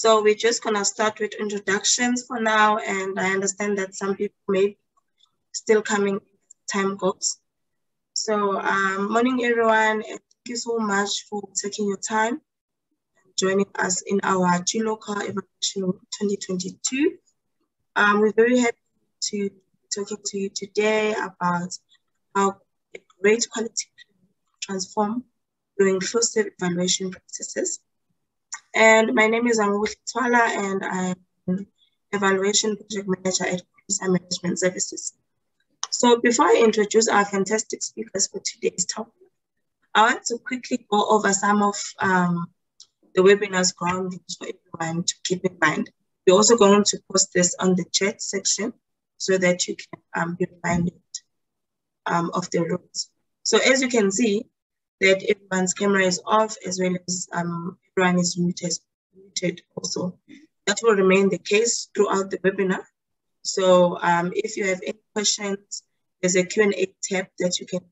So we're just gonna start with introductions for now, and I understand that some people may be still coming time goes. So morning everyone, and thank you so much for taking your time and joining us in our gLOCAL Evaluation 2022. We're very happy to be talking to you today about how a great quality transform during inclusive evaluation processes. And my name is Khulisa, and I'm an Evaluation Project Manager at Khulisa Management Services. So before I introduce our fantastic speakers for today's topic, I want to quickly go over some of the webinar's ground rules for everyone to keep in mind. We're also going to post this on the chat section so that you can be reminded of the rules. So as you can see, that everyone's camera is off, as well as everyone is muted also. That will remain the case throughout the webinar. So if you have any questions, there's a Q&A tab that you can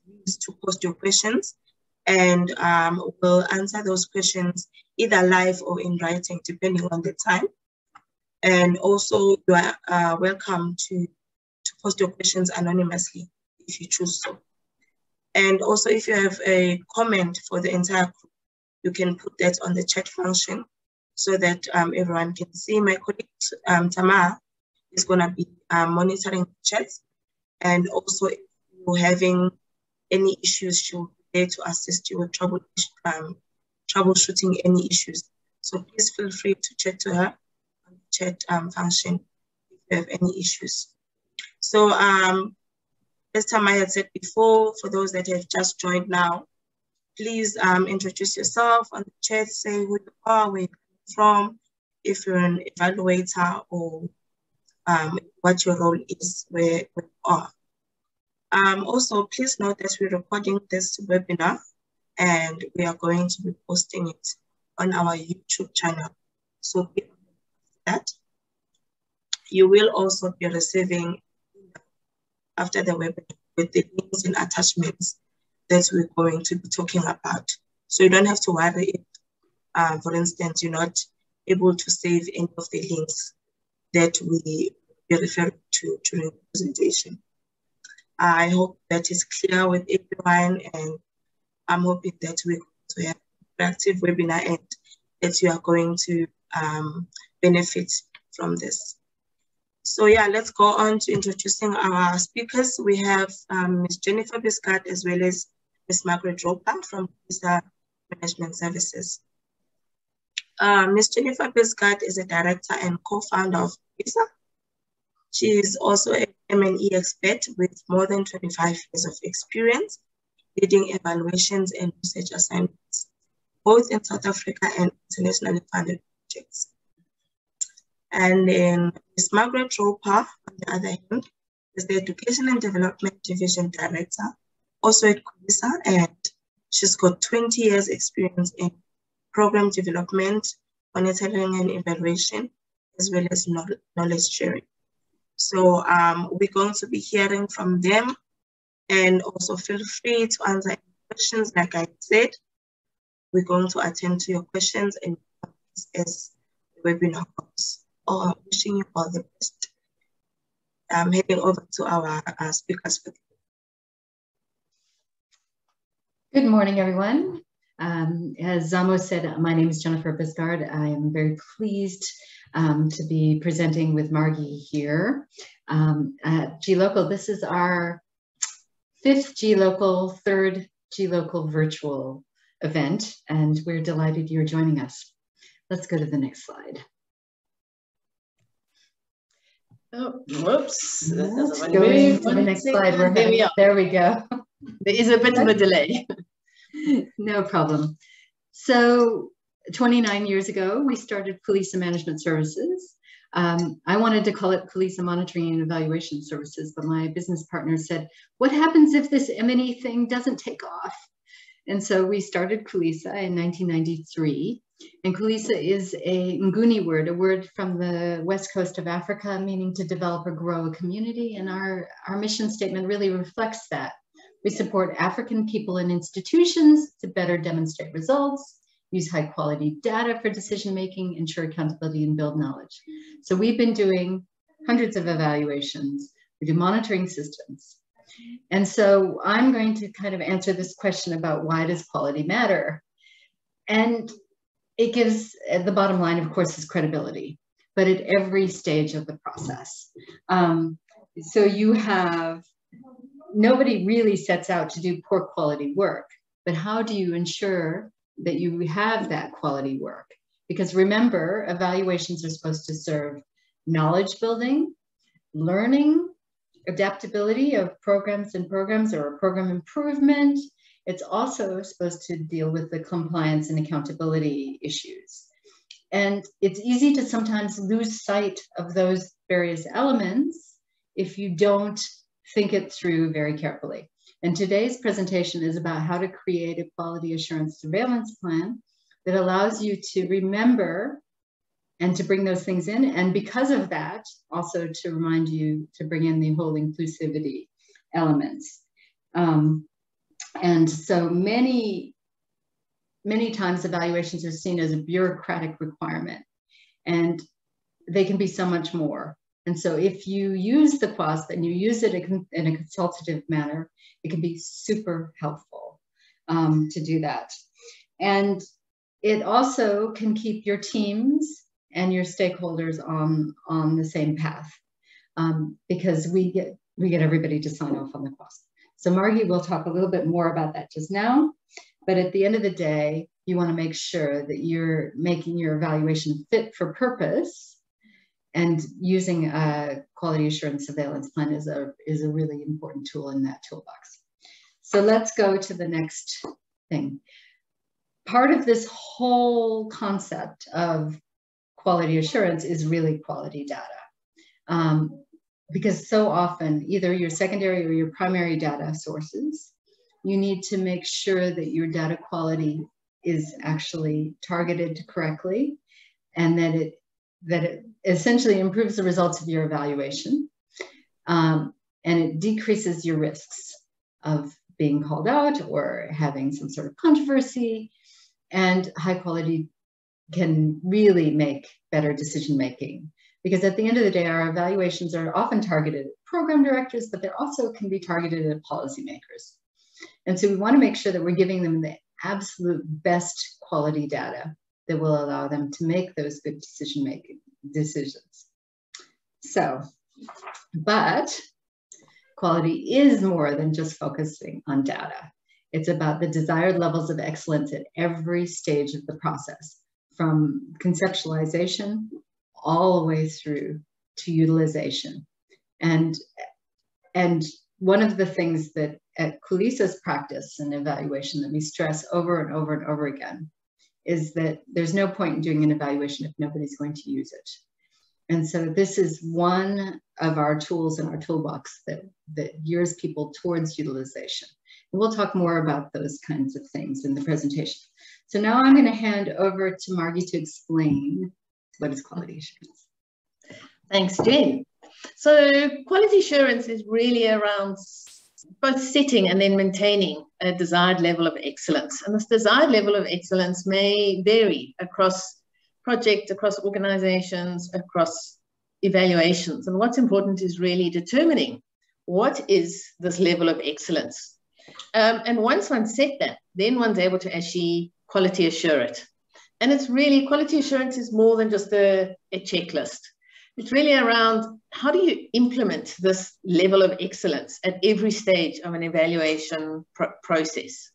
use to post your questions, and we'll answer those questions either live or in writing, depending on the time. And also, you are welcome to post your questions anonymously if you choose so. And also, if you have a comment for the entire group, you can put that on the chat function so that everyone can see. My colleague, Tamar, is going to be monitoring the chat. And also, if you're having any issues, she'll be there to assist you with troubleshooting any issues. So please feel free to chat to her on the chat function if you have any issues. So, as Tamar had said before, for those that have just joined now, please introduce yourself on the chat, say who you are, where you're from, if you're an evaluator, or what your role is, where you are. Also, please note that we're recording this webinar and we are going to be posting it on our YouTube channel. So be aware of that. You will also be receiving after the webinar with the links and attachments that we're going to be talking about. So you don't have to worry if, for instance, you're not able to save any of the links that we be referring to during the presentation. I hope that is clear with everyone, and I'm hoping that we're going to have an interactive webinar and that you are going to benefit from this. So yeah, let's go on to introducing our speakers. We have Ms. Jennifer Bisgard as well as Ms. Margaret Roper from Khulisa Management Services. Ms. Jennifer Bisgard is a director and co-founder of Khulisa. She is also an M&E expert with more than 25 years of experience leading evaluations and research assignments, both in South Africa and internationally funded projects. And then Ms. Margaret Roper, on the other hand, is the Education and Development Division Director, also at Khulisa, and she's got 20 years experience in program development, monitoring and evaluation, as well as knowledge sharing. So we're going to be hearing from them, and also feel free to answer any questions. Like I said, we're going to attend to your questions and as the webinar goes. Wishing you all the best. I'm heading over to our speakers for today. Good morning, everyone. As Zamo said, my name is Jennifer Bisgard. I am very pleased to be presenting with Margie here at gLOCAL. This is our 5th gLOCAL, 3rd gLOCAL virtual event, and we're delighted you're joining us. Let's go to the next slide. Oh, whoops. Going to the next slide. There we go. There is a bit of a delay. No problem. So 29 years ago, we started Khulisa Management Services. I wanted to call it Khulisa Monitoring and Evaluation Services, but my business partner said, what happens if this M&E thing doesn't take off? And so we started Khulisa in 1993. And Khulisa is a Nguni word, a word from the west coast of Africa, meaning to develop or grow a community. And our mission statement really reflects that. We support African people and institutions to better demonstrate results, use high quality data for decision making, ensure accountability, and build knowledge. So we've been doing hundreds of evaluations. We do monitoring systems. And so I'm going to kind of answer this question about why does quality matter? And it gives, the bottom line, of course, is credibility, but at every stage of the process. So you have, nobody really sets out to do poor quality work, but how do you ensure that you have that quality work? Because remember, evaluations are supposed to serve knowledge building, learning, adaptability of programs or program improvement. It's also supposed to deal with the compliance and accountability issues. And it's easy to sometimes lose sight of those various elements if you don't think it through very carefully. And today's presentation is about how to create a quality assurance surveillance plan that allows you to remember and to bring those things in. And because of that, also to remind you to bring in the whole inclusivity elements. And so many times evaluations are seen as a bureaucratic requirement, and they can be so much more. And so if you use the QASP and you use it in a consultative manner, it can be super helpful to do that. And it also can keep your teams and your stakeholders on the same path, because we get everybody to sign off on the QASP. So Margie will talk a little bit more about that just now, but at the end of the day, you want to make sure that you're making your evaluation fit for purpose, and using a quality assurance surveillance plan is a really important tool in that toolbox. So let's go to the next thing. Part of this whole concept of quality assurance is really quality data. Because so often, either your secondary or your primary data sources, you need to make sure that your data quality is actually targeted correctly, and that it essentially improves the results of your evaluation, and it decreases your risks of being called out or having some sort of controversy. And high quality can really make better decision making, because at the end of the day, our evaluations are often targeted at program directors, but they also can be targeted at policymakers. And so we want to make sure that we're giving them the absolute best quality data that will allow them to make those good decisions. So, but quality is more than just focusing on data. It's about the desired levels of excellence at every stage of the process, from conceptualization all the way through to utilization. And one of the things that at Khulisa's practice and evaluation that we stress over and over and over again is that there's no point in doing an evaluation if nobody's going to use it. And so this is one of our tools in our toolbox that gears people towards utilization. And we'll talk more about those kinds of things in the presentation. So now I'm going to hand over to Margie to explain what is quality assurance. Thanks, Jen. So quality assurance is really around both setting and then maintaining a desired level of excellence. And this desired level of excellence may vary across projects, across organizations, across evaluations. And what's important is really determining what is this level of excellence. And once one set that, then one's able to actually quality assure it. And it's really, quality assurance is more than just a checklist. It's really around how do you implement this level of excellence at every stage of an evaluation process.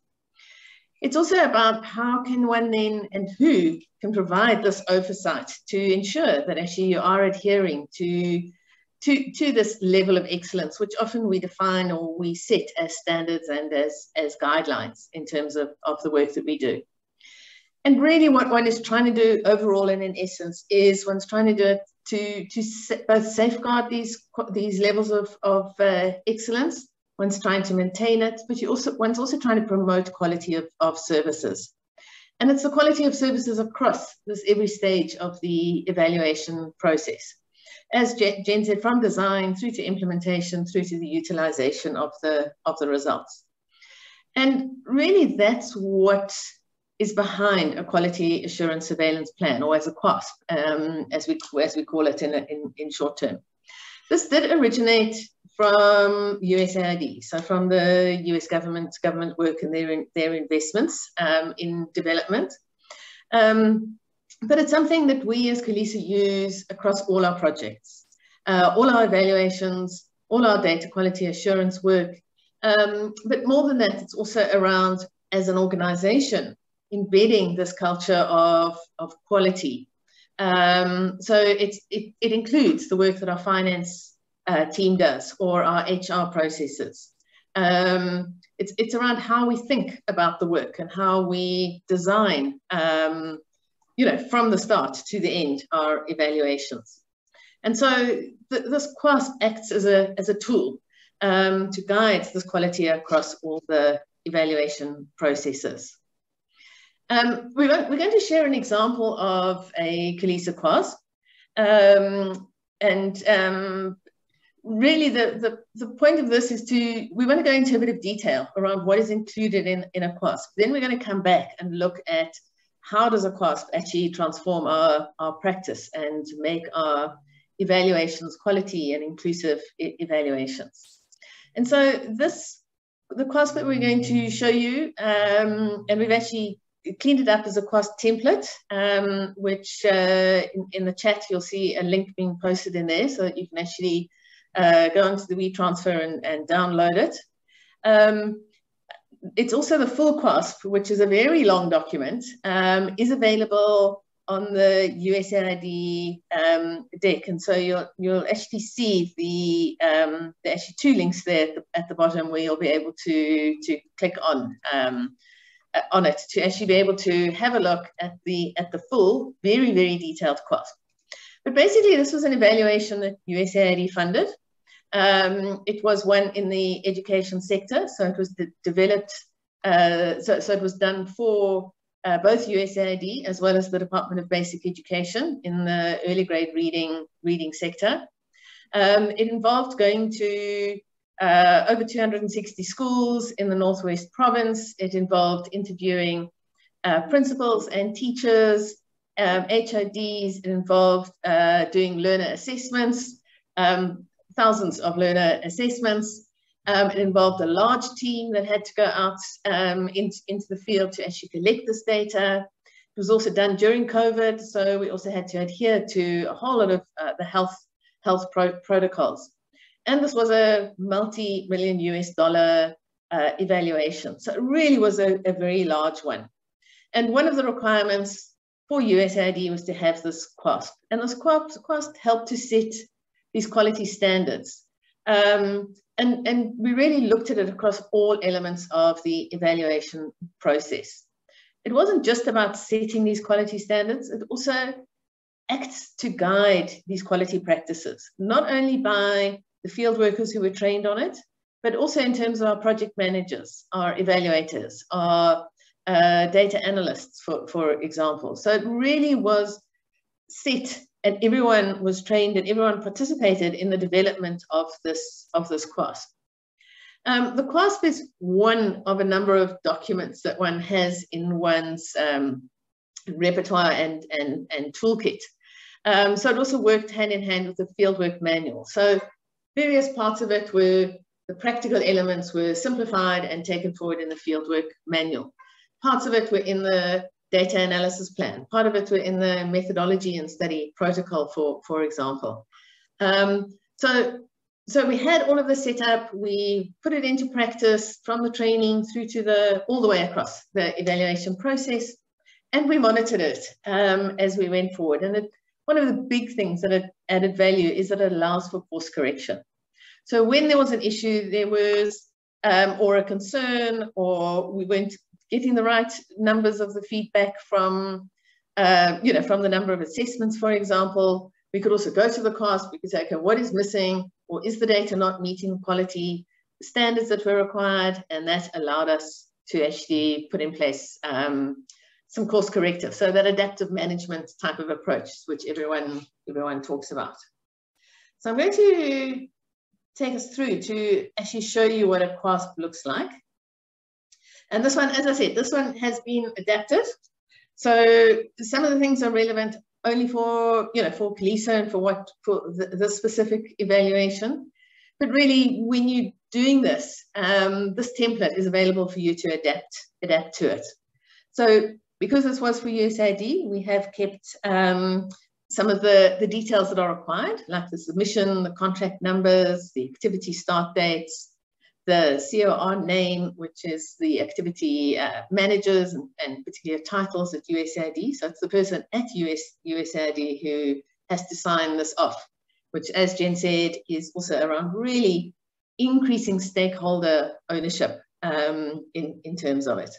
It's also about how can one then and who can provide this oversight to ensure that actually you are adhering to this level of excellence, which often we define or we set as standards and as guidelines in terms of the work that we do. And really what one is trying to do overall and in essence is one's trying to do it to both safeguard these levels of excellence. One's trying to maintain it, but one's also trying to promote quality of services. And it's the quality of services across every stage of the evaluation process. As Jen said, from design through to implementation, through to the utilization of the results. And really that's what is behind a quality assurance surveillance plan, or as a QASP, as we call it in short term. This did originate from USAID, so from the US government work and their investments in development. But it's something that we as Khulisa use across all our projects, all our evaluations, all our data quality assurance work. But more than that, it's also around, as an organization, embedding this culture of quality. So it includes the work that our finance team does, or our HR processes. It's around how we think about the work and how we design, from the start to the end, our evaluations. And so this QASP acts as a tool to guide this quality across all the evaluation processes. We're going to share an example of a Khulisa QASP. Really the point of this is we want to go into a bit of detail around what is included in a QASP. Then we're going to come back and look at how does a QASP actually transform our practice and make our evaluations quality and inclusive evaluations. And so the QASP that we're going to show you, and we've actually cleaned it up as a QASP template, which in the chat you'll see a link being posted in there, so that you can actually go onto the WeTransfer and download it. It's also the full QASP, which is a very long document, is available on the USAID deck, and so you'll actually see the actually two links there at the bottom, where you'll be able to click on it to actually be able to have a look at the full, very, very detailed QASP. But basically, this was an evaluation that USAID funded. It was one in the education sector, so it was developed. So it was done for both USAID as well as the Department of Basic Education in the early grade reading sector. It involved going to over 260 schools in the Northwest Province. It involved interviewing principals and teachers, HODs. It involved doing learner assessments, thousands of learner assessments. It involved a large team that had to go out into the field to actually collect this data. It was also done during COVID, so we also had to adhere to a whole lot of the health protocols. And this was a multi-million US dollar evaluation. So it really was a very large one. And one of the requirements for USAID was to have this QASP. And this QASP helped to set these quality standards. And we really looked at it across all elements of the evaluation process. It wasn't just about setting these quality standards, it also acts to guide these quality practices, not only by the field workers who were trained on it, but also in terms of our project managers, our evaluators, our data analysts, for example. So it really was set, and everyone was trained and everyone participated in the development of this QASP. The QASP is one of a number of documents that one has in one's repertoire and toolkit. So it also worked hand in hand with the fieldwork manual. So various parts of it the practical elements were simplified and taken forward in the fieldwork manual. Parts of it were in the data analysis plan. Part of it were in the methodology and study protocol, for example. So we had all of this set up. We put it into practice from the training through to all the way across the evaluation process, and we monitored it as we went forward. And one of the big things that it added value is that it allows for course correction. So when there was an issue, there was or a concern, or we weren't getting the right numbers of the feedback from the number of assessments, for example, we could also go to the QASP. We could say, okay, what is missing, or is the data not meeting quality standards that were required? And that allowed us to actually put in place some course corrective, so that adaptive management type of approach, which everyone talks about. So I'm going to take us through to actually show you what a QASP looks like. And this one, as I said, this one has been adapted. So some of the things are relevant only for, for Khulisa and for the specific evaluation. But really, when you're doing this, this template is available for you to adapt to it. So because this was for USAID, we have kept some of the details that are required, like the submission, the contract numbers, the activity start dates, the COR name, which is the activity managers and particular titles at USAID. So it's the person at USAID who has to sign this off, which, as Jen said, is also around really increasing stakeholder ownership in terms of it.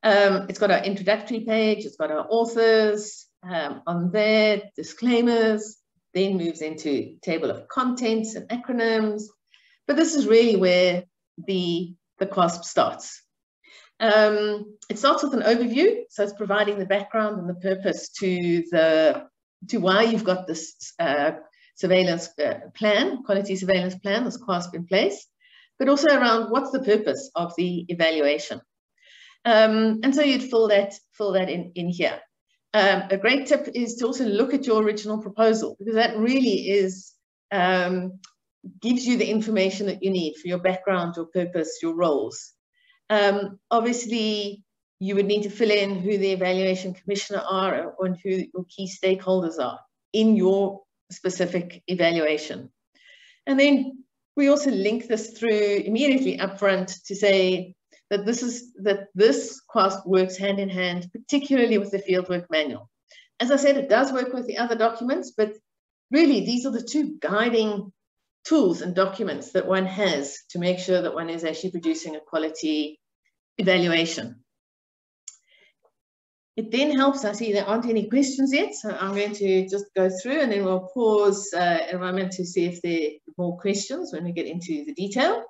It's got our introductory page, it's got our authors on there, disclaimers, then moves into table of contents and acronyms. But this is really where the QASP starts. It starts with an overview, so it's providing the background and the purpose to why you've got this surveillance plan, quality surveillance plan, this QASP in place, but also around what's the purpose of the evaluation. And so you'd fill that in here. A great tip is to also look at your original proposal, because that really is gives you the information that you need for your background, your purpose, your roles. Obviously, you would need to fill in who the evaluation commissioner are and who your key stakeholders are in your specific evaluation. And then we also link this through immediately upfront to say that this QASP works hand in hand, particularly with the fieldwork manual. As I said, it does work with the other documents, but really these are the two guiding tools and documents that one has to make sure that one is actually producing a quality evaluation. It then helps, I see there aren't any questions yet, so I'm going to just go through and then we'll pause a moment to see if there are more questions when we get into the detail.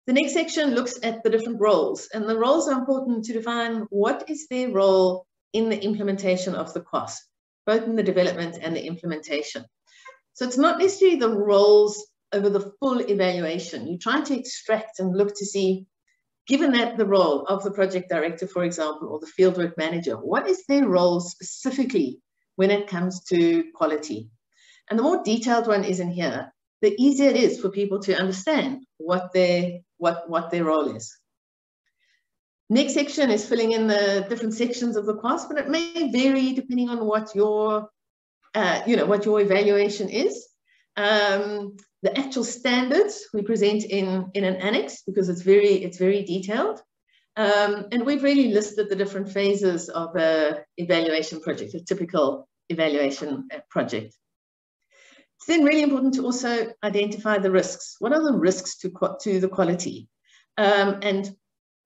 The next section looks at the different roles, and the roles are important to define what is their role in the implementation of the QASP, both in the development and the implementation. So it's not necessarily the roles over the full evaluation. You're trying to extract and look to see, given that the role of the project director, for example, or the fieldwork manager, what is their role specifically when it comes to quality? And the more detailed one is in here, the easier it is for people to understand what their role is. Next section is filling in the different sections of the QASP, and it may vary depending on what your what your evaluation is. The actual standards we present in an annex because it's very detailed. And we've really listed the different phases of an evaluation project, a typical evaluation project. It's then really important to also identify the risks. What are the risks to the quality? And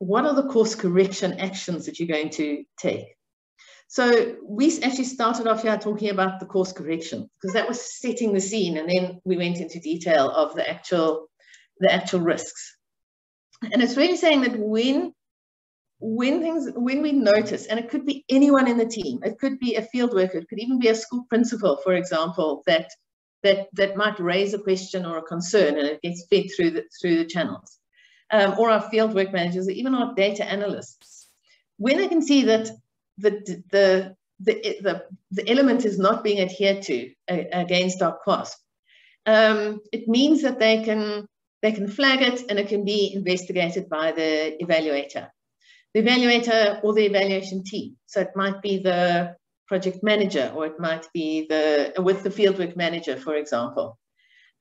what are the course correction actions that you're going to take? So we actually started off here talking about the course correction because that was setting the scene, and then we went into detail of the actual risks. And it's really saying that when we notice, and it could be anyone in the team, it could be a field worker, it could even be a school principal, for example, that might raise a question or a concern, and it gets fed through the channels, or our field work managers, or even our data analysts. When they can see that the element is not being adhered to against our QASP, it means that they can flag it, and it can be investigated by the evaluator or the evaluation team. So it might be the project manager, or it might be with the fieldwork manager, for example.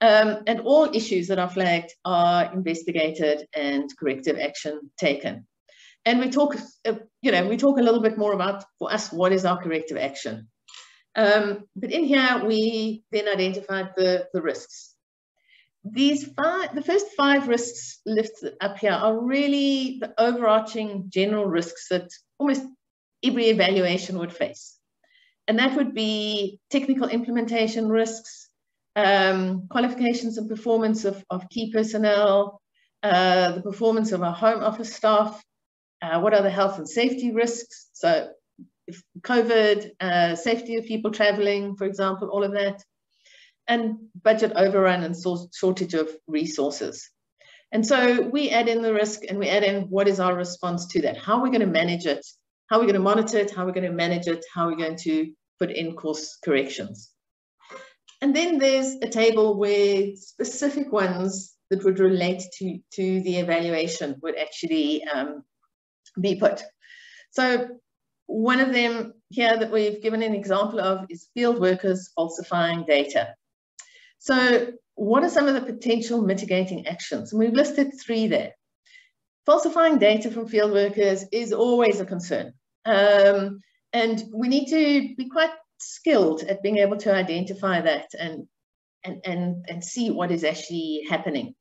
And all issues that are flagged are investigated and corrective action taken. And we talk a little bit more about, for us, what is our corrective action. But in here, we then identified the risks. The first 5 risks listed up here are really the overarching general risks that almost every evaluation would face. And that would be technical implementation risks, qualifications and performance of key personnel, the performance of our home office staff, what are the health and safety risks? So if COVID, safety of people traveling, for example, all of that, and budget overrun and shortage of resources. And so we add in the risk and we add in what is our response to that? How are we going to manage it? How are we going to monitor it? How are we going to manage it? How are we going to put in course corrections? And then there's a table where specific ones that would relate to the evaluation would actually be put. So one of them here that we've given an example of is field workers falsifying data. So what are some of the potential mitigating actions? And we've listed 3 there. Falsifying data from field workers is always a concern. And we need to be quite skilled at being able to identify that and see what is actually happening.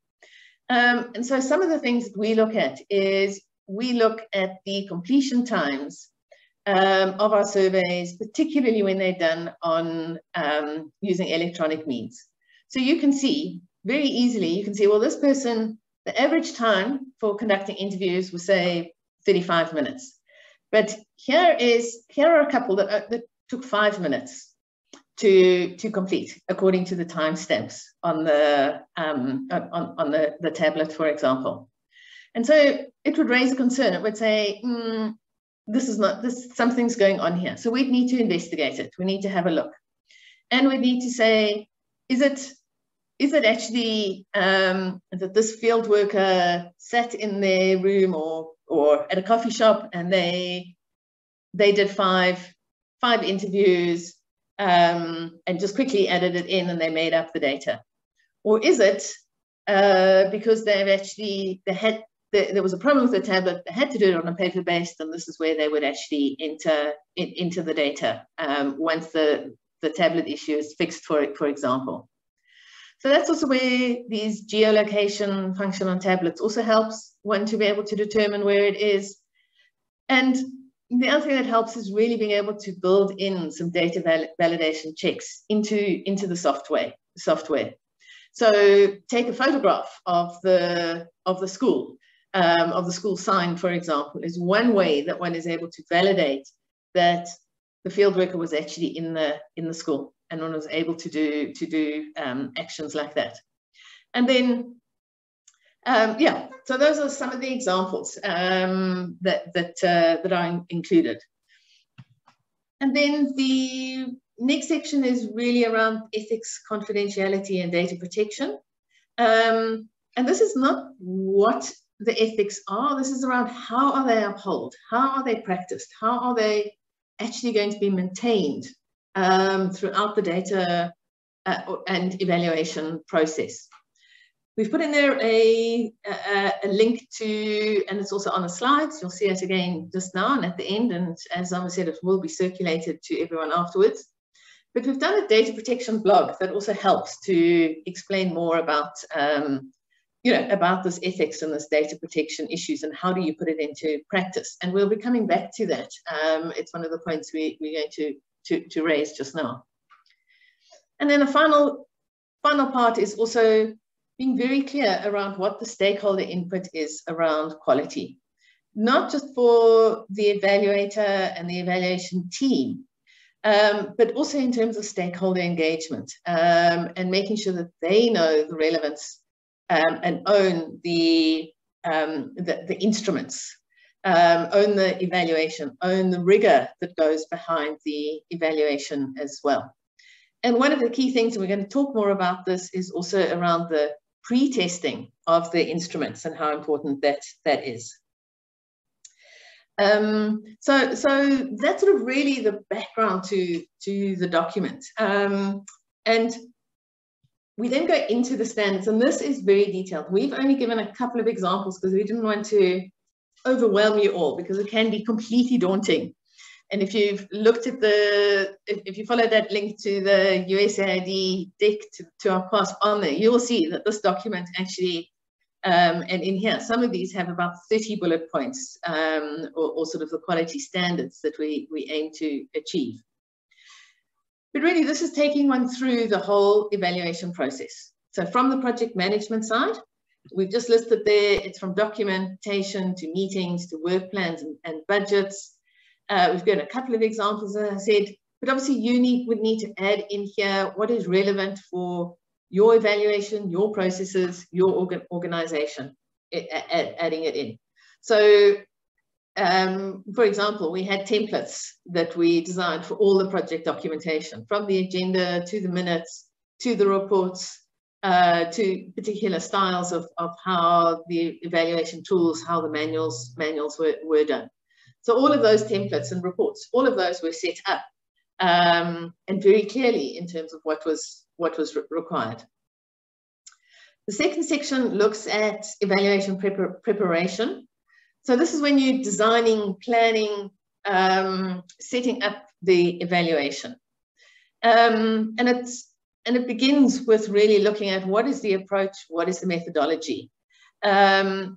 And so some of the things that we look at is we look at the completion times of our surveys, particularly when they're done on using electronic means. So you can see very easily, you can see, well, this person, the average time for conducting interviews was, say, 35 minutes. But here are a couple that took 5 minutes to complete, according to the timestamps on the tablet, for example. And so it would raise a concern. It would say, something's going on here. So we'd need to investigate it. We need to have a look. And we need to say, is it actually that this field worker sat in their room or at a coffee shop and they did five interviews and just quickly added it in and they made up the data? Or is it because there was a problem with the tablet, they had to do it on a paper-based, and this is where they would actually enter the data once the tablet issue is fixed, for example. So that's also where these geolocation function on tablets also helps one to be able to determine where it is. And the other thing that helps is really being able to build in some data validation checks into the software. So take a photograph of the school sign, for example, is one way that one is able to validate that the field worker was actually in the school and one was able to do actions like that. And then so those are some of the examples that are included. And then the next section is really around ethics, confidentiality, and data protection. And this is not what the ethics are. This is around how are they upheld, how are they practiced, how are they actually going to be maintained throughout the data and evaluation process. We've put in there a link to, and it's also on the slides. You'll see it again just now and at the end. And as Zama said, it will be circulated to everyone afterwards. But we've done a data protection blog that also helps to explain more about, about this ethics and this data protection issues and how do you put it into practice. And we'll be coming back to that. It's one of the points we're going to raise just now. And then the final part is also being very clear around what the stakeholder input is around quality, not just for the evaluator and the evaluation team, but also in terms of stakeholder engagement and making sure that they know the relevance and own the instruments, own the evaluation, own the rigor that goes behind the evaluation as well. And one of the key things, and we're going to talk more about this, is also around the pre-testing of the instruments and how important that is. So that's sort of really the background to the document. And we then go into the standards, and this is very detailed. We've only given a couple of examples because we didn't want to overwhelm you all, because it can be completely daunting. And if you've looked at if you follow that link to the USAID deck to our QASP on there, you will see that this document actually, and in here, some of these have about 30 bullet points or sort of the quality standards that we aim to achieve. But really, this is taking one through the whole evaluation process. So from the project management side, we've just listed there, it's from documentation to meetings to work plans and budgets. We've got a couple of examples, as I said, but obviously you would need to add in here what is relevant for your evaluation, your processes, your organization, adding it in. So, for example, we had templates that we designed for all the project documentation, from the agenda to the minutes, to the reports, to particular styles of how the evaluation tools, how the manuals were done. So all of those templates and reports, all of those were set up, and very clearly in terms of what was required. The second section looks at evaluation preparation. So this is when you're designing, planning, setting up the evaluation. And it begins with really looking at what is the approach, what is the methodology, and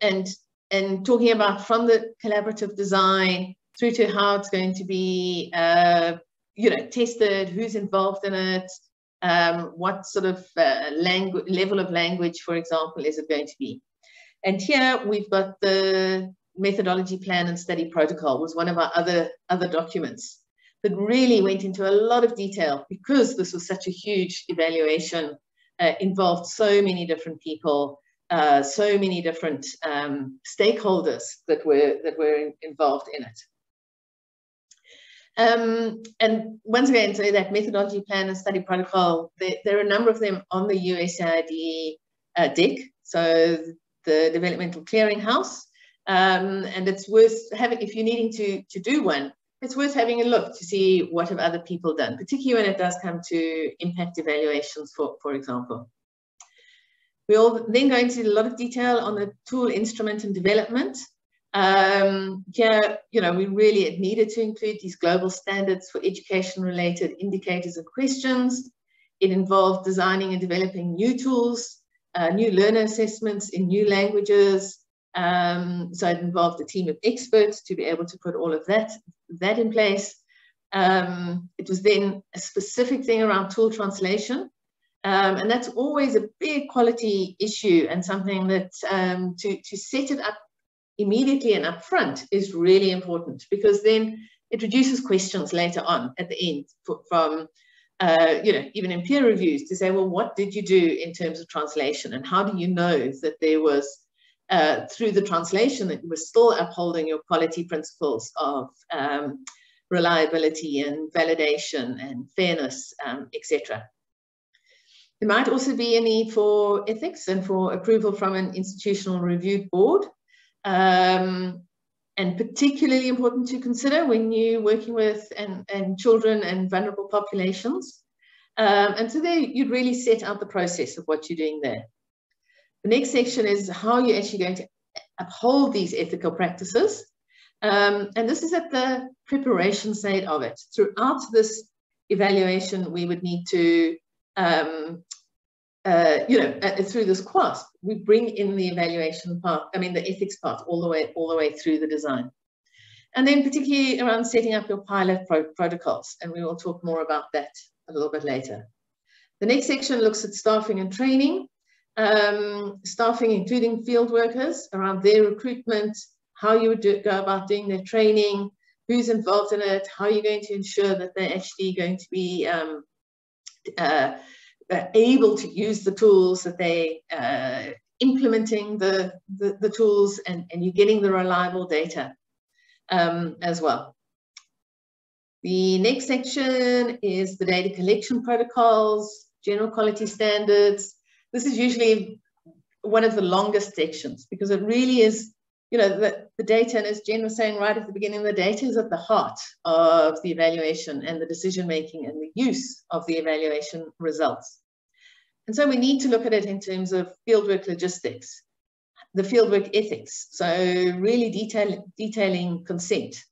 talking about from the collaborative design through to how it's going to be, tested, who's involved in it, what sort of level of language, for example, is it going to be. And here we've got the methodology plan and study protocol was one of our other documents that really went into a lot of detail, because this was such a huge evaluation, involved so many different people, so many different stakeholders that were involved in it. And once again, so that methodology plan and study protocol, there are a number of them on the USAID deck, so the Developmental Clearinghouse, and it's worth having, if you're needing to do one, it's worth having a look to see what have other people done, particularly when it does come to impact evaluations, for example. We all then go into a lot of detail on the tool, instrument, and development. Here, we really needed to include these global standards for education-related indicators and questions. It involved designing and developing new tools, new learner assessments in new languages. So it involved a team of experts to be able to put all of that in place. It was then a specific thing around tool translation. And that's always a big quality issue, and something that to set it up immediately and upfront is really important, because then it reduces questions later on at the end from, even in peer reviews, to say, well, what did you do in terms of translation? And how do you know that there was, through the translation, that you were still upholding your quality principles of reliability and validation and fairness, etc. There might also be a need for ethics and for approval from an institutional review board. And particularly important to consider when you're working with and children and vulnerable populations. And so there you'd really set out the process of what you're doing there. The next section is how you're actually going to uphold these ethical practices. And this is at the preparation side of it. Throughout this evaluation, we would need to through this QASP, we bring in the evaluation part, the ethics part, all the way through the design. And then particularly around setting up your pilot protocols, and we will talk more about that a little bit later. The next section looks at staffing and training, staffing including field workers, around their recruitment, how you would go about doing their training, who's involved in it, how you're going to ensure that they're actually going to be able to use the tools, that they implementing the tools, and you're getting the reliable data as well. The next section is the data collection protocols, general quality standards. This is usually one of the longest sections, because it really is, the data, and as Jen was saying right at the beginning, the data is at the heart of the evaluation and the decision making and the use of the evaluation results. And so we need to look at it in terms of fieldwork logistics, the fieldwork ethics, so really detailing consent,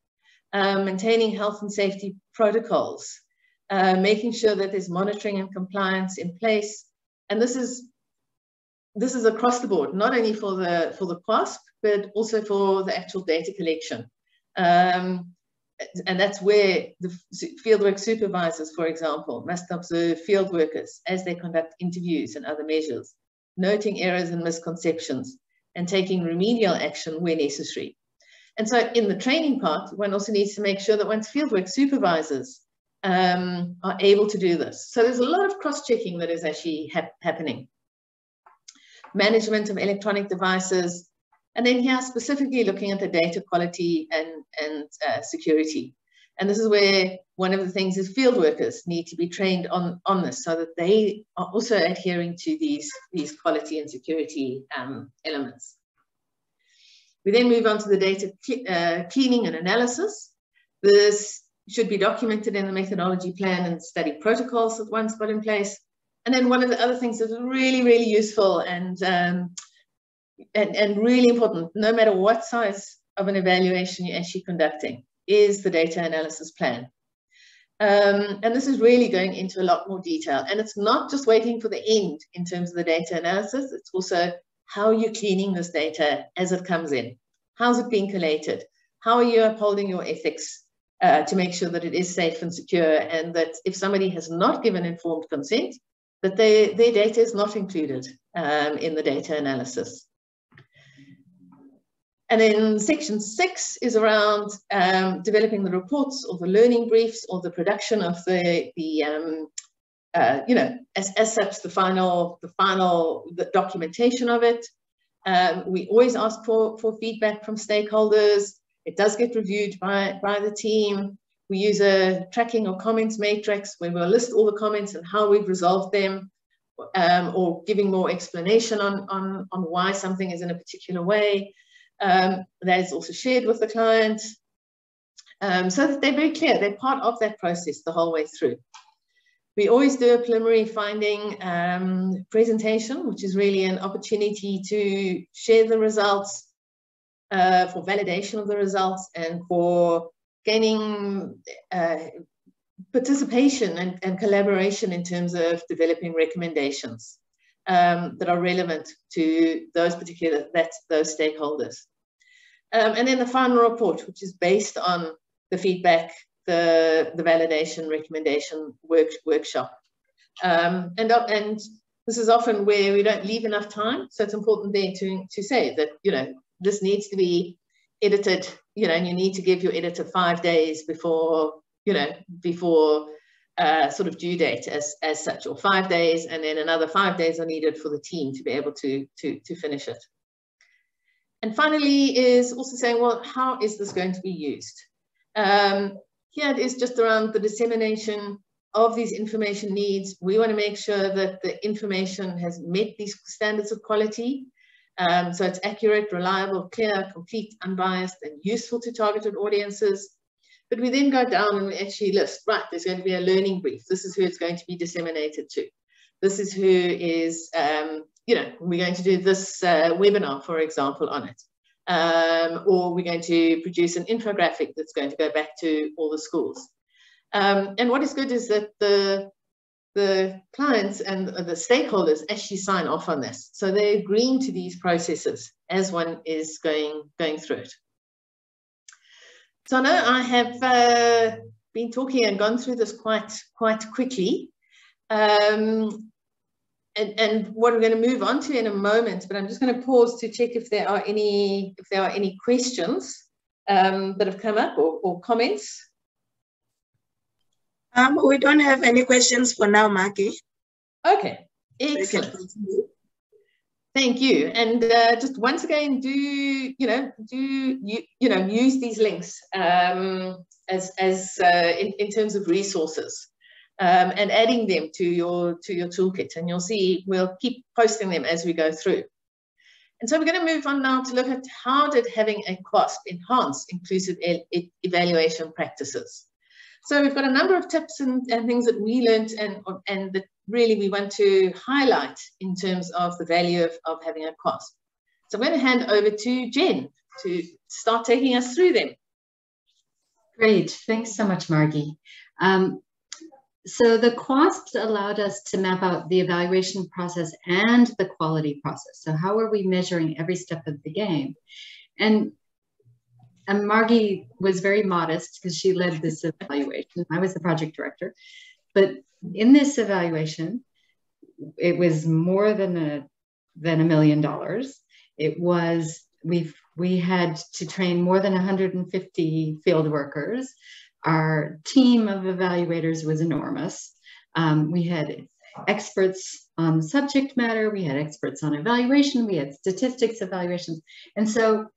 maintaining health and safety protocols, making sure that there's monitoring and compliance in place. And this is across the board, not only for the QASP, but also for the actual data collection. And that's where the fieldwork supervisors, for example, must observe field workers as they conduct interviews and other measures, noting errors and misconceptions, and taking remedial action where necessary. And so in the training part, one also needs to make sure that one's fieldwork supervisors are able to do this. So there's a lot of cross-checking that is actually happening. Management of electronic devices, and then here specifically looking at the data quality and security. And this is where one of the things is field workers need to be trained on this so that they are also adhering to these quality and security elements. We then move on to the data cleaning and analysis. This should be documented in the methodology plan and study protocols that one's got in place. And then one of the other things that's really, really useful and really important, no matter what size of an evaluation you're actually conducting, is the data analysis plan. And this is really going into a lot more detail. And it's not just waiting for the end in terms of the data analysis, it's also how you're cleaning this data as it comes in. How's it being collated? How are you upholding your ethics to make sure that it is safe and secure, and that if somebody has not given informed consent, that their data is not included in the data analysis. And then section 6 is around developing the reports or the learning briefs or the production of the as such, the final documentation of it. We always ask for feedback from stakeholders. It does get reviewed by the team. We use a tracking or comments matrix where we'll list all the comments and how we've resolved them, or giving more explanation on why something is in a particular way. That is also shared with the client, so that they're very clear. They're part of that process the whole way through. We always do a preliminary finding presentation, which is really an opportunity to share the results, for validation of the results, and for gaining participation and collaboration in terms of developing recommendations that are relevant to those those stakeholders. And then the final report, which is based on the feedback, the validation recommendation workshop. And this is often where we don't leave enough time. So it's important there to say that, this needs to be edited, and you need to give your editor 5 days before, sort of due date as such, or 5 days, and then another 5 days are needed for the team to be able to finish it. And finally is also saying, well, how is this going to be used? Here it is just around the dissemination of these information needs. We want to make sure that the information has met these standards of quality. So it's accurate, reliable, clear, complete, unbiased, and useful to targeted audiences. But we then go down and we actually list, right, there's going to be a learning brief. This is who it's going to be disseminated to. This is who is, we're going to do this webinar, for example, on it. Or we're going to produce an infographic that's going to go back to all the schools. And what is good is that the clients and the stakeholders actually sign off on this. So they're agreeing to these processes as one is going through it. So I know I have been talking and gone through this quite quickly. And what we're going to move on to in a moment, but I'm just going to pause to check if there are any questions that have come up or comments. We don't have any questions for now, Maggie. Okay, excellent. Thank you. And just once again, use these links in terms of resources, and adding them to your toolkit. And you'll see we'll keep posting them as we go through. And so we're going to move on now to look at how did having a QASP enhance inclusive evaluation practices. So we've got a number of tips and things that we learned and that really we want to highlight in terms of the value of having a QASP. So I'm going to hand over to Jen to start taking us through them. Great, thanks so much, Margie. So the QASPs allowed us to map out the evaluation process and the quality process. So how are we measuring every step of the game? And Margie was very modest because she led this evaluation. I was the project director. But in this evaluation, it was more than $1 million. It was, we had to train more than 150 field workers. Our team of evaluators was enormous. We had experts on subject matter, we had experts on evaluation, we had statistics evaluations. And so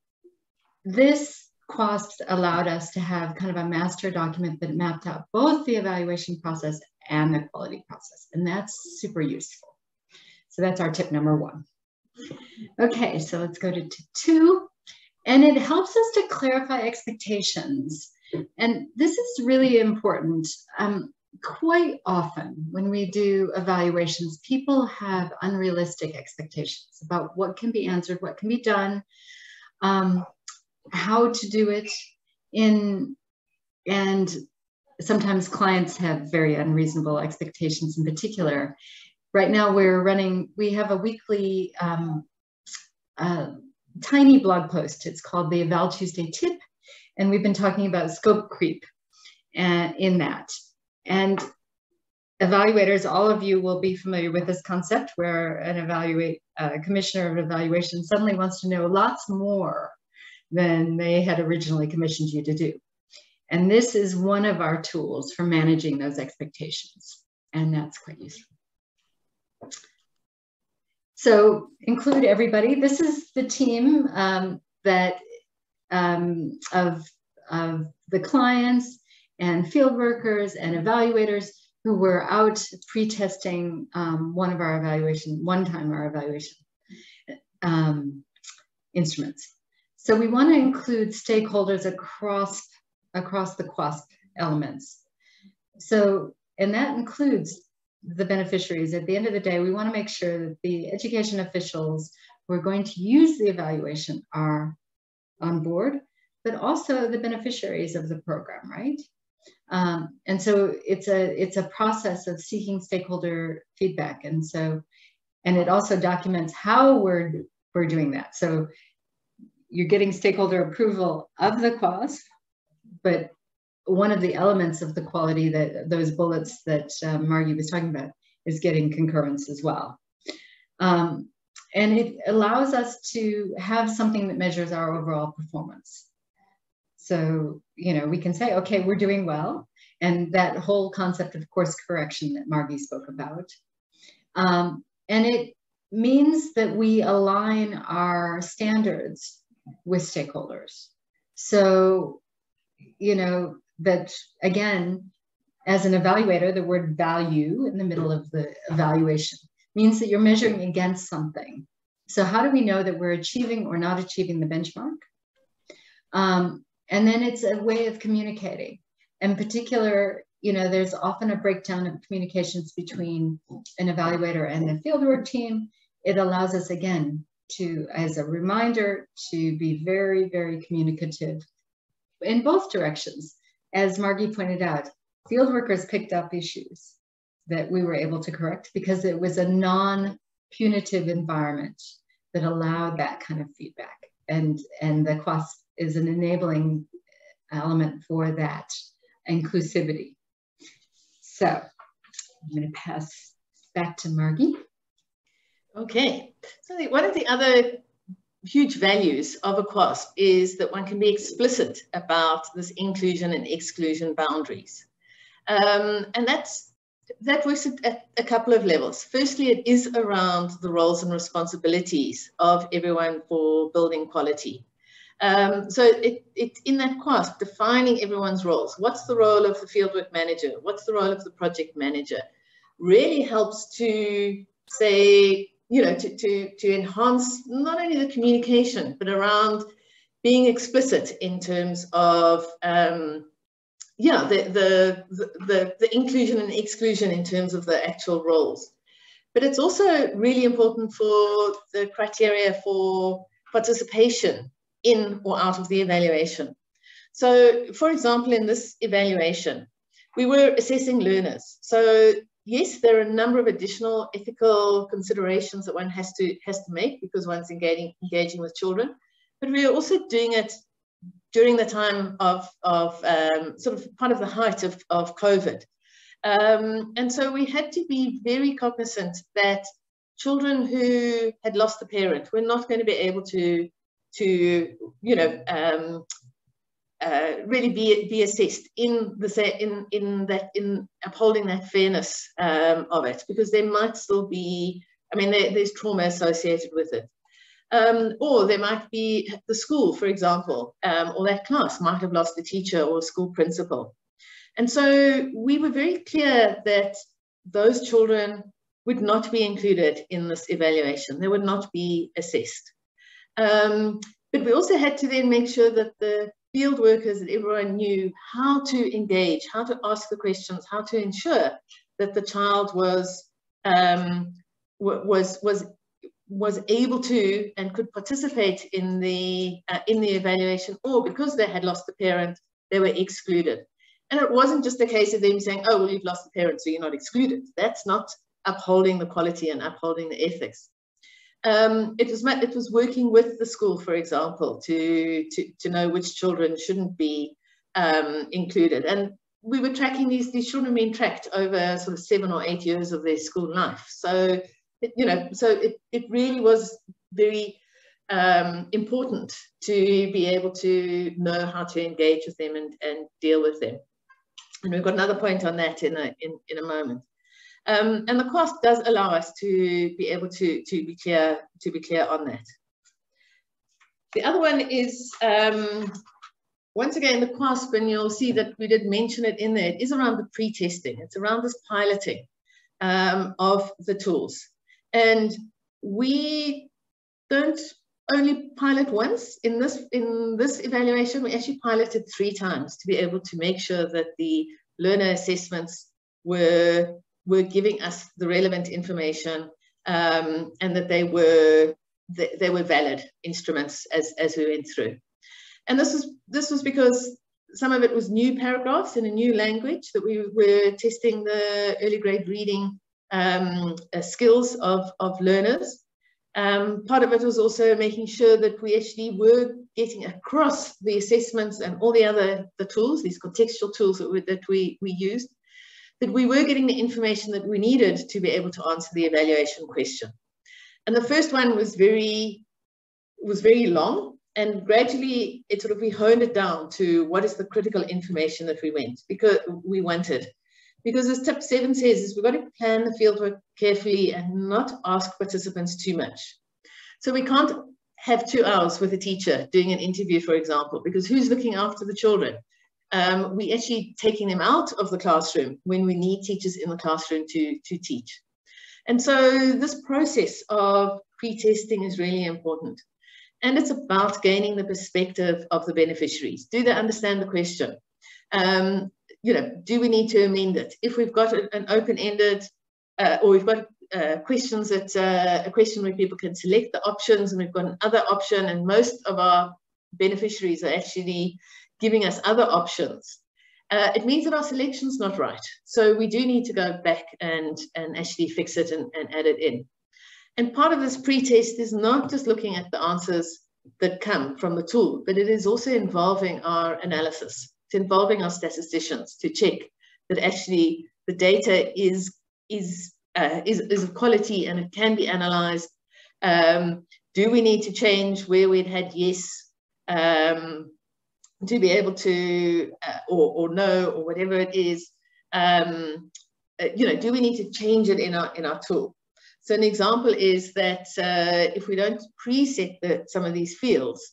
this QASP allowed us to have kind of a master document that mapped out both the evaluation process and the quality process. And that's super useful. So that's our tip number 1. Okay, so let's go to tip 2. And it helps us to clarify expectations. And this is really important. Quite often when we do evaluations, people have unrealistic expectations about what can be answered, what can be done, how to do it and sometimes clients have very unreasonable expectations in particular. Right now we have a weekly tiny blog post. It's called the Eval Tuesday Tip. And we've been talking about scope creep in that. And evaluators, all of you will be familiar with this concept where an commissioner of evaluation suddenly wants to know lots more than they had originally commissioned you to do. And this is one of our tools for managing those expectations. And that's quite useful. So include everybody. This is the team that of the clients and field workers and evaluators who were out pre-testing one-time our evaluation instruments. So we want to include stakeholders across the QASP elements. So, and that includes the beneficiaries. At the end of the day, we want to make sure that the education officials who are going to use the evaluation are on board, but also the beneficiaries of the program, right? And so it's a process of seeking stakeholder feedback. And it also documents how we're doing that. So you're getting stakeholder approval of the QASP, but one of the elements of the quality, that those bullets that Margie was talking about, is getting concurrence as well. And it allows us to have something that measures our overall performance. So, we can say, okay, we're doing well. And that whole concept of course correction that Margie spoke about. And it means that we align our standards with stakeholders. So, that again, as an evaluator, the word value in the middle of the evaluation means that you're measuring against something. So how do we know that we're achieving or not achieving the benchmark? And then it's a way of communicating. In particular, there's often a breakdown of communications between an evaluator and the fieldwork team. It allows us, again, as a reminder, to be very, very communicative in both directions. As Margie pointed out, field workers picked up issues that we were able to correct because it was a non-punitive environment that allowed that kind of feedback. And the QASP is an enabling element for that inclusivity. So I'm going to pass back to Margie. Okay, so one of the other huge values of a QASP is that one can be explicit about this inclusion and exclusion boundaries. And that works at a couple of levels. Firstly, it is around the roles and responsibilities of everyone for building quality. So it's in that QASP, defining everyone's roles. What's the role of the fieldwork manager? What's the role of the project manager? Really helps to say, to enhance not only the communication, but around being explicit in terms of, the inclusion and exclusion in terms of the actual roles. But it's also really important for the criteria for participation in or out of the evaluation. So, for example, in this evaluation, we were assessing learners. So, yes, there are a number of additional ethical considerations that one has to make because one's engaging with children, but we are also doing it during the time of sort of part of the height of COVID. And so we had to be very cognizant that children who had lost a parent were not going to be able to really be assessed in upholding that fairness of it, because there might still be, I mean, there's trauma associated with it. Or there might be the school, for example, or that class might have lost a teacher or a school principal. And so we were very clear that those children would not be included in this evaluation. They would not be assessed. But we also had to then make sure that the field workers, that everyone knew how to engage, how to ask the questions, how to ensure that the child was able to and could participate in the evaluation, or because they had lost a parent, they were excluded. And it wasn't just a case of them saying, oh, well, you've lost a parent, so you're not excluded. That's not upholding the quality and upholding the ethics. It was working with the school, for example, to know which children shouldn't be included. And we were tracking these children being tracked over sort of 7 or 8 years of their school life. So, it really was very important to be able to know how to engage with them and deal with them. And we've got another point on that in a moment. And the QASP does allow us to be able to be clear on that. The other one is, once again, the QASP, and you'll see that we did mention it in there, it is around the pre-testing. It's around this piloting of the tools. And we don't only pilot once in this evaluation. We actually piloted 3 times to be able to make sure that the learner assessments were giving us the relevant information, and that they were valid instruments as we went through. And this was because some of it was new paragraphs in a new language, that we were testing the early grade reading skills of learners. Part of it was also making sure that we actually were getting across the assessments and all the tools, these contextual tools that we used, that we were getting the information that we needed to be able to answer the evaluation question. And the first one was very long, and gradually we honed it down to what is the critical information that we wanted. Because as tip 7 says, is we've got to plan the fieldwork carefully and not ask participants too much. So we can't have 2 hours with a teacher doing an interview, for example, because who's looking after the children? We actually taking them out of the classroom when we need teachers in the classroom to teach. And so this process of pre-testing is really important. And it's about gaining the perspective of the beneficiaries. Do they understand the question? Do we need to amend it? If we've got an open-ended, or we've got questions that a question where people can select the options, and we've got another option, and most of our beneficiaries are actually giving us other options, it means that our selection's not right. So we do need to go back and actually fix it and add it in. And part of this pre-test is not just looking at the answers that come from the tool, but it is also involving our analysis. It's involving our statisticians to check that actually the data is of quality and it can be analyzed. Do we need to change where we'd had yes to be able to, or no, or whatever it is? Do we need to change it in our tool? So an example is that if we don't preset some of these fields,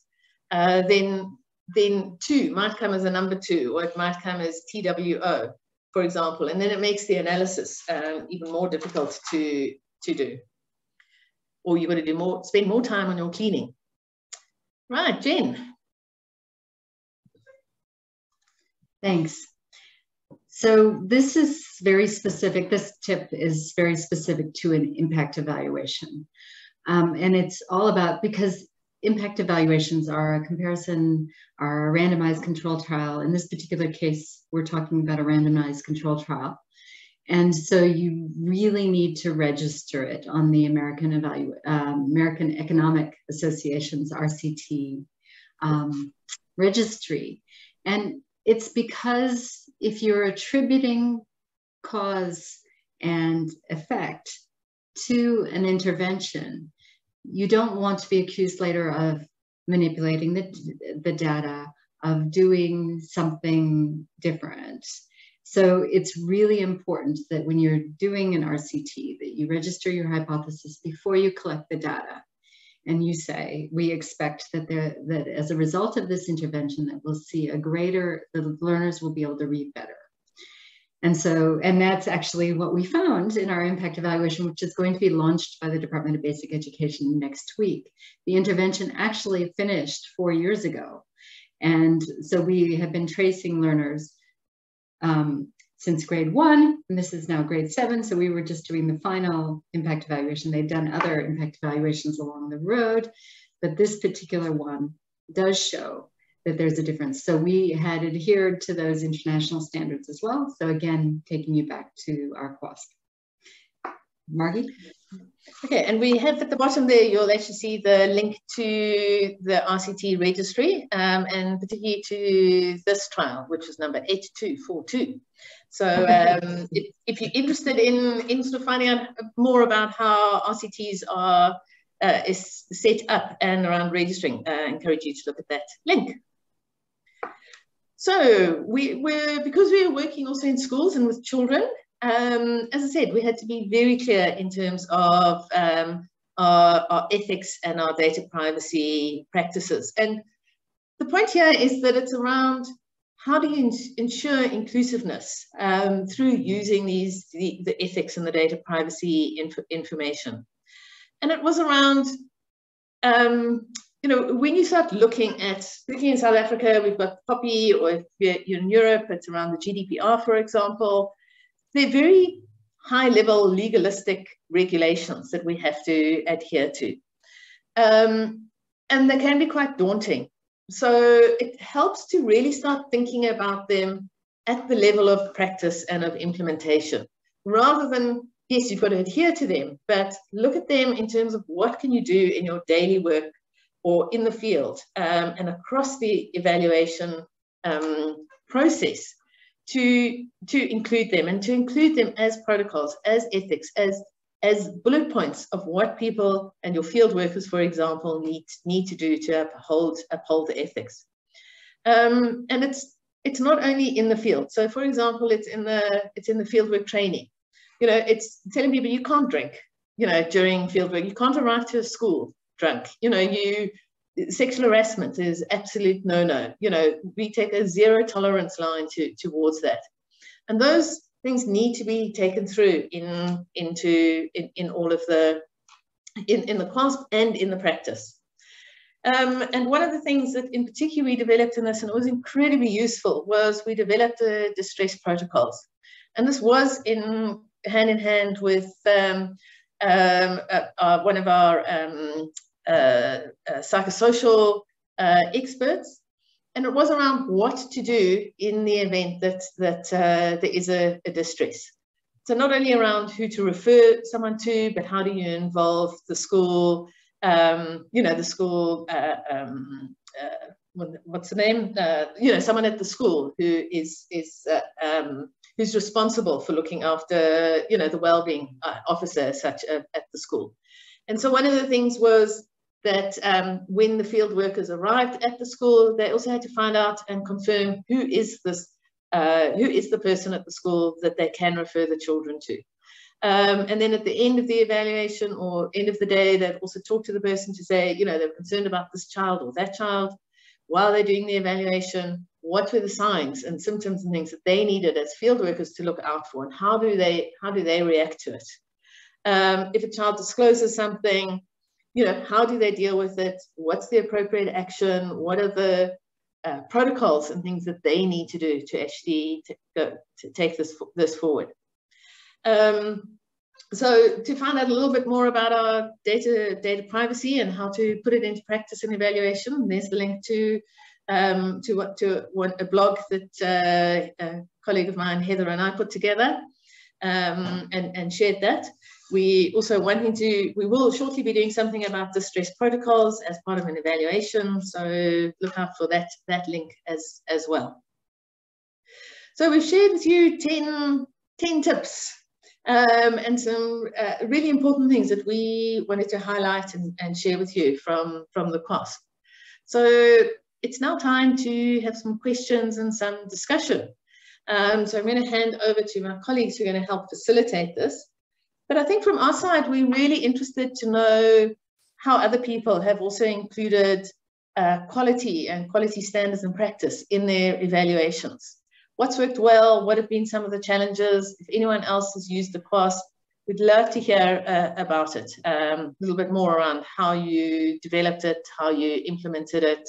then 2 might come as a number 2, or it might come as TWO, for example, and then it makes the analysis even more difficult to do. Or you've got to spend more time on your cleaning. Right, Jen. Thanks. So this is very specific. This tip is very specific to an impact evaluation. And it's all about, because impact evaluations are a comparison, are a randomized control trial. In this particular case, we're talking about a randomized control trial. And so you really need to register it on the American Economic Association's RCT registry. And it's because if you're attributing cause and effect to an intervention, you don't want to be accused later of manipulating the data of doing something different. So it's really important that when you're doing an RCT, that you register your hypothesis before you collect the data. And you say, we expect that that as a result of this intervention, that we'll see the learners will be able to read better. And that's actually what we found in our impact evaluation, which is going to be launched by the Department of Basic Education next week. The intervention actually finished 4 years ago. And so we have been tracing learners since grade 1, and this is now grade 7. So we were just doing the final impact evaluation. They've done other impact evaluations along the road, but this particular one does show that there's a difference. So we had adhered to those international standards as well. So again, taking you back to our QASP. Margie? Okay, and we have at the bottom there, you'll actually see the link to the RCT registry, and particularly to this trial, which is number 8242. So if you're interested in sort of finding out more about how RCTs are is set up and around registering, I encourage you to look at that link. So because we are working also in schools and with children, as I said, we had to be very clear in terms of our ethics and our data privacy practices. And the point here is that it's around how do you ensure inclusiveness through using the ethics and the data privacy information. And it was around, you know, when you start looking in South Africa, we've got POPI, or if you're in Europe, it's around the GDPR, for example. They're very high-level legalistic regulations that we have to adhere to. And they can be quite daunting. So it helps to really start thinking about them at the level of practice and of implementation, rather than, yes, you've got to adhere to them, but look at them in terms of what can you do in your daily work or in the field and across the evaluation process to include them, and to include them as protocols, as ethics, as bullet points of what people and your field workers, for example, need to do to uphold the ethics. And it's not only in the field. So, for example, it's in the fieldwork training. You know, it's telling people you can't drink, you know, during fieldwork. You can't arrive to a school drunk. You know, sexual harassment is absolute no-no. You know, we take a zero tolerance line towards that. And those things need to be taken through in all of the QASP and in the practice. And one of the things that in particular we developed in this, and it was incredibly useful, was we developed distress protocols. And this was hand in hand with one of our psychosocial experts, and it was around what to do in the event that there is a distress. So not only around who to refer someone to, but how do you involve the school, you know, the school, what's the name? You know, someone at the school who who's responsible for looking after, you know, the well-being officer such at the school. And so one of the things was that when the field workers arrived at the school, they also had to find out and confirm who is the person at the school that they can refer the children to. And then at the end of the evaluation or end of the day, they'd also talk to the person to say, you know, they're concerned about this child or that child. While they're doing the evaluation, what were the signs and symptoms and things that they needed as field workers to look out for, and how do they react to it? If a child discloses something, you know, how do they deal with it? What's the appropriate action? What are the protocols and things that they need to do to actually take this forward? So to find out a little bit more about our data privacy and how to put it into practice and evaluation, there's the link to a blog that a colleague of mine, Heather, and I put together and shared that. We also we will shortly be doing something about distress protocols as part of an evaluation, so look out for that link as well. So we've shared with you 10 tips and some really important things that we wanted to highlight and share with you from the QASP. So it's now time to have some questions and some discussion. So I'm going to hand over to my colleagues who are going to help facilitate this. But I think from our side, we're really interested to know how other people have also included quality and quality standards and practice in their evaluations. What's worked well? What have been some of the challenges? If anyone else has used the QASP, we'd love to hear about it. A little bit more around how you developed it, how you implemented it,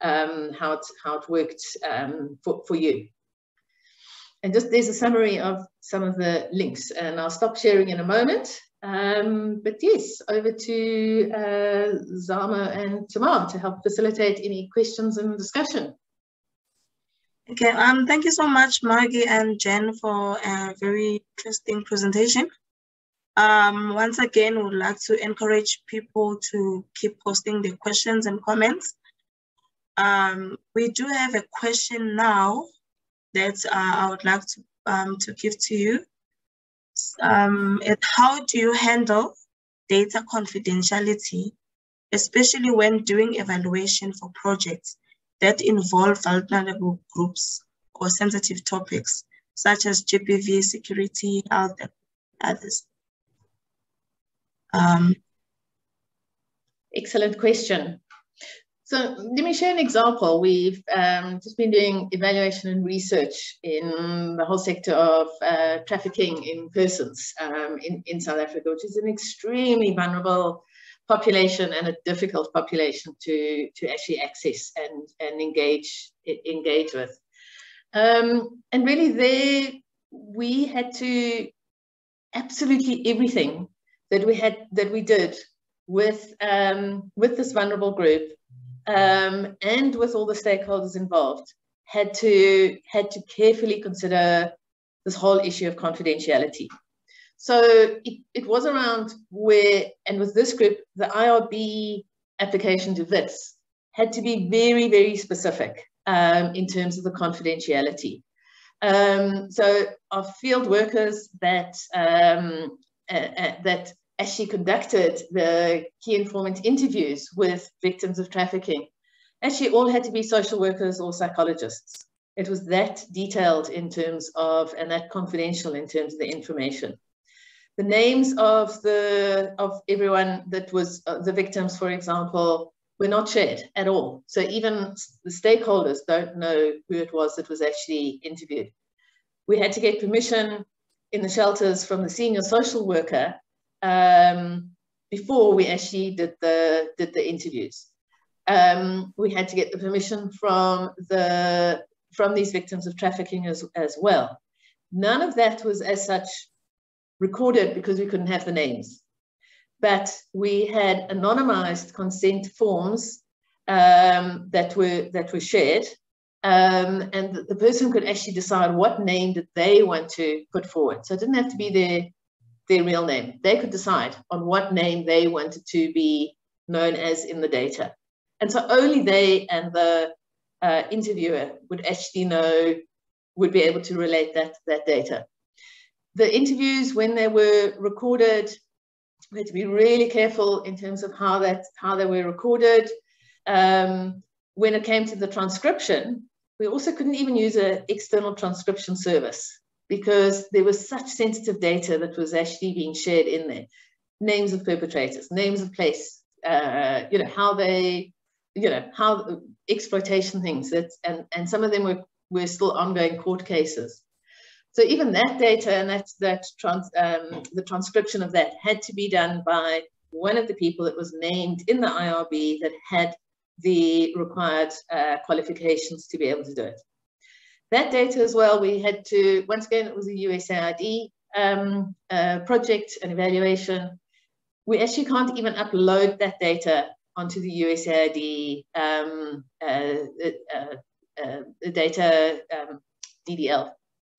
how it worked for you. And just there's a summary of some of the links, and I'll stop sharing in a moment. But yes, over to Zama and Tamar to help facilitate any questions and discussion. Okay, thank you so much, Margie and Jen, for a very interesting presentation. Once again, we would like to encourage people to keep posting their questions and comments. We do have a question now that I would like to give to you. How do you handle data confidentiality, especially when doing evaluation for projects that involve vulnerable groups or sensitive topics, such as GBV, security, health, and others? Excellent question. So let me share an example. We've just been doing evaluation and research in the whole sector of trafficking in persons in South Africa, which is an extremely vulnerable population and a difficult population to actually access and engage with. And really there, we had to absolutely everything that we did with this vulnerable group and with all the stakeholders involved had to carefully consider this whole issue of confidentiality. So it was around where, and with this group, the IRB application to WITS had to be very, very specific in terms of the confidentiality. So our field workers that actually conducted the key informant interviews with victims of trafficking actually all had to be social workers or psychologists. It was that detailed in terms of, and that confidential in terms of the information. The names of everyone that was the victims, for example, were not shared at all. So even the stakeholders don't know who it was that was actually interviewed. We had to get permission in the shelters from the senior social worker before we actually did the interviews. We had to get the permission from these victims of trafficking as well. None of that was as such recorded because we couldn't have the names. But we had anonymized consent forms that were shared, and the person could actually decide what name that they want to put forward. So it didn't have to be their real name. They could decide on what name they wanted to be known as in the data. And so only they and the interviewer would actually would be able to relate that data. The interviews, when they were recorded, we had to be really careful in terms of how they were recorded. When it came to the transcription, we also couldn't even use an external transcription service because there was such sensitive data that was actually being shared in there. Names of perpetrators, names of place, how exploitation things, and some of them were still ongoing court cases. So even that data and the transcription of that had to be done by one of the people that was named in the IRB that had the required qualifications to be able to do it. That data as well, we had to, once again, it was a USAID project and evaluation. We actually can't even upload that data onto the USAID data DDL.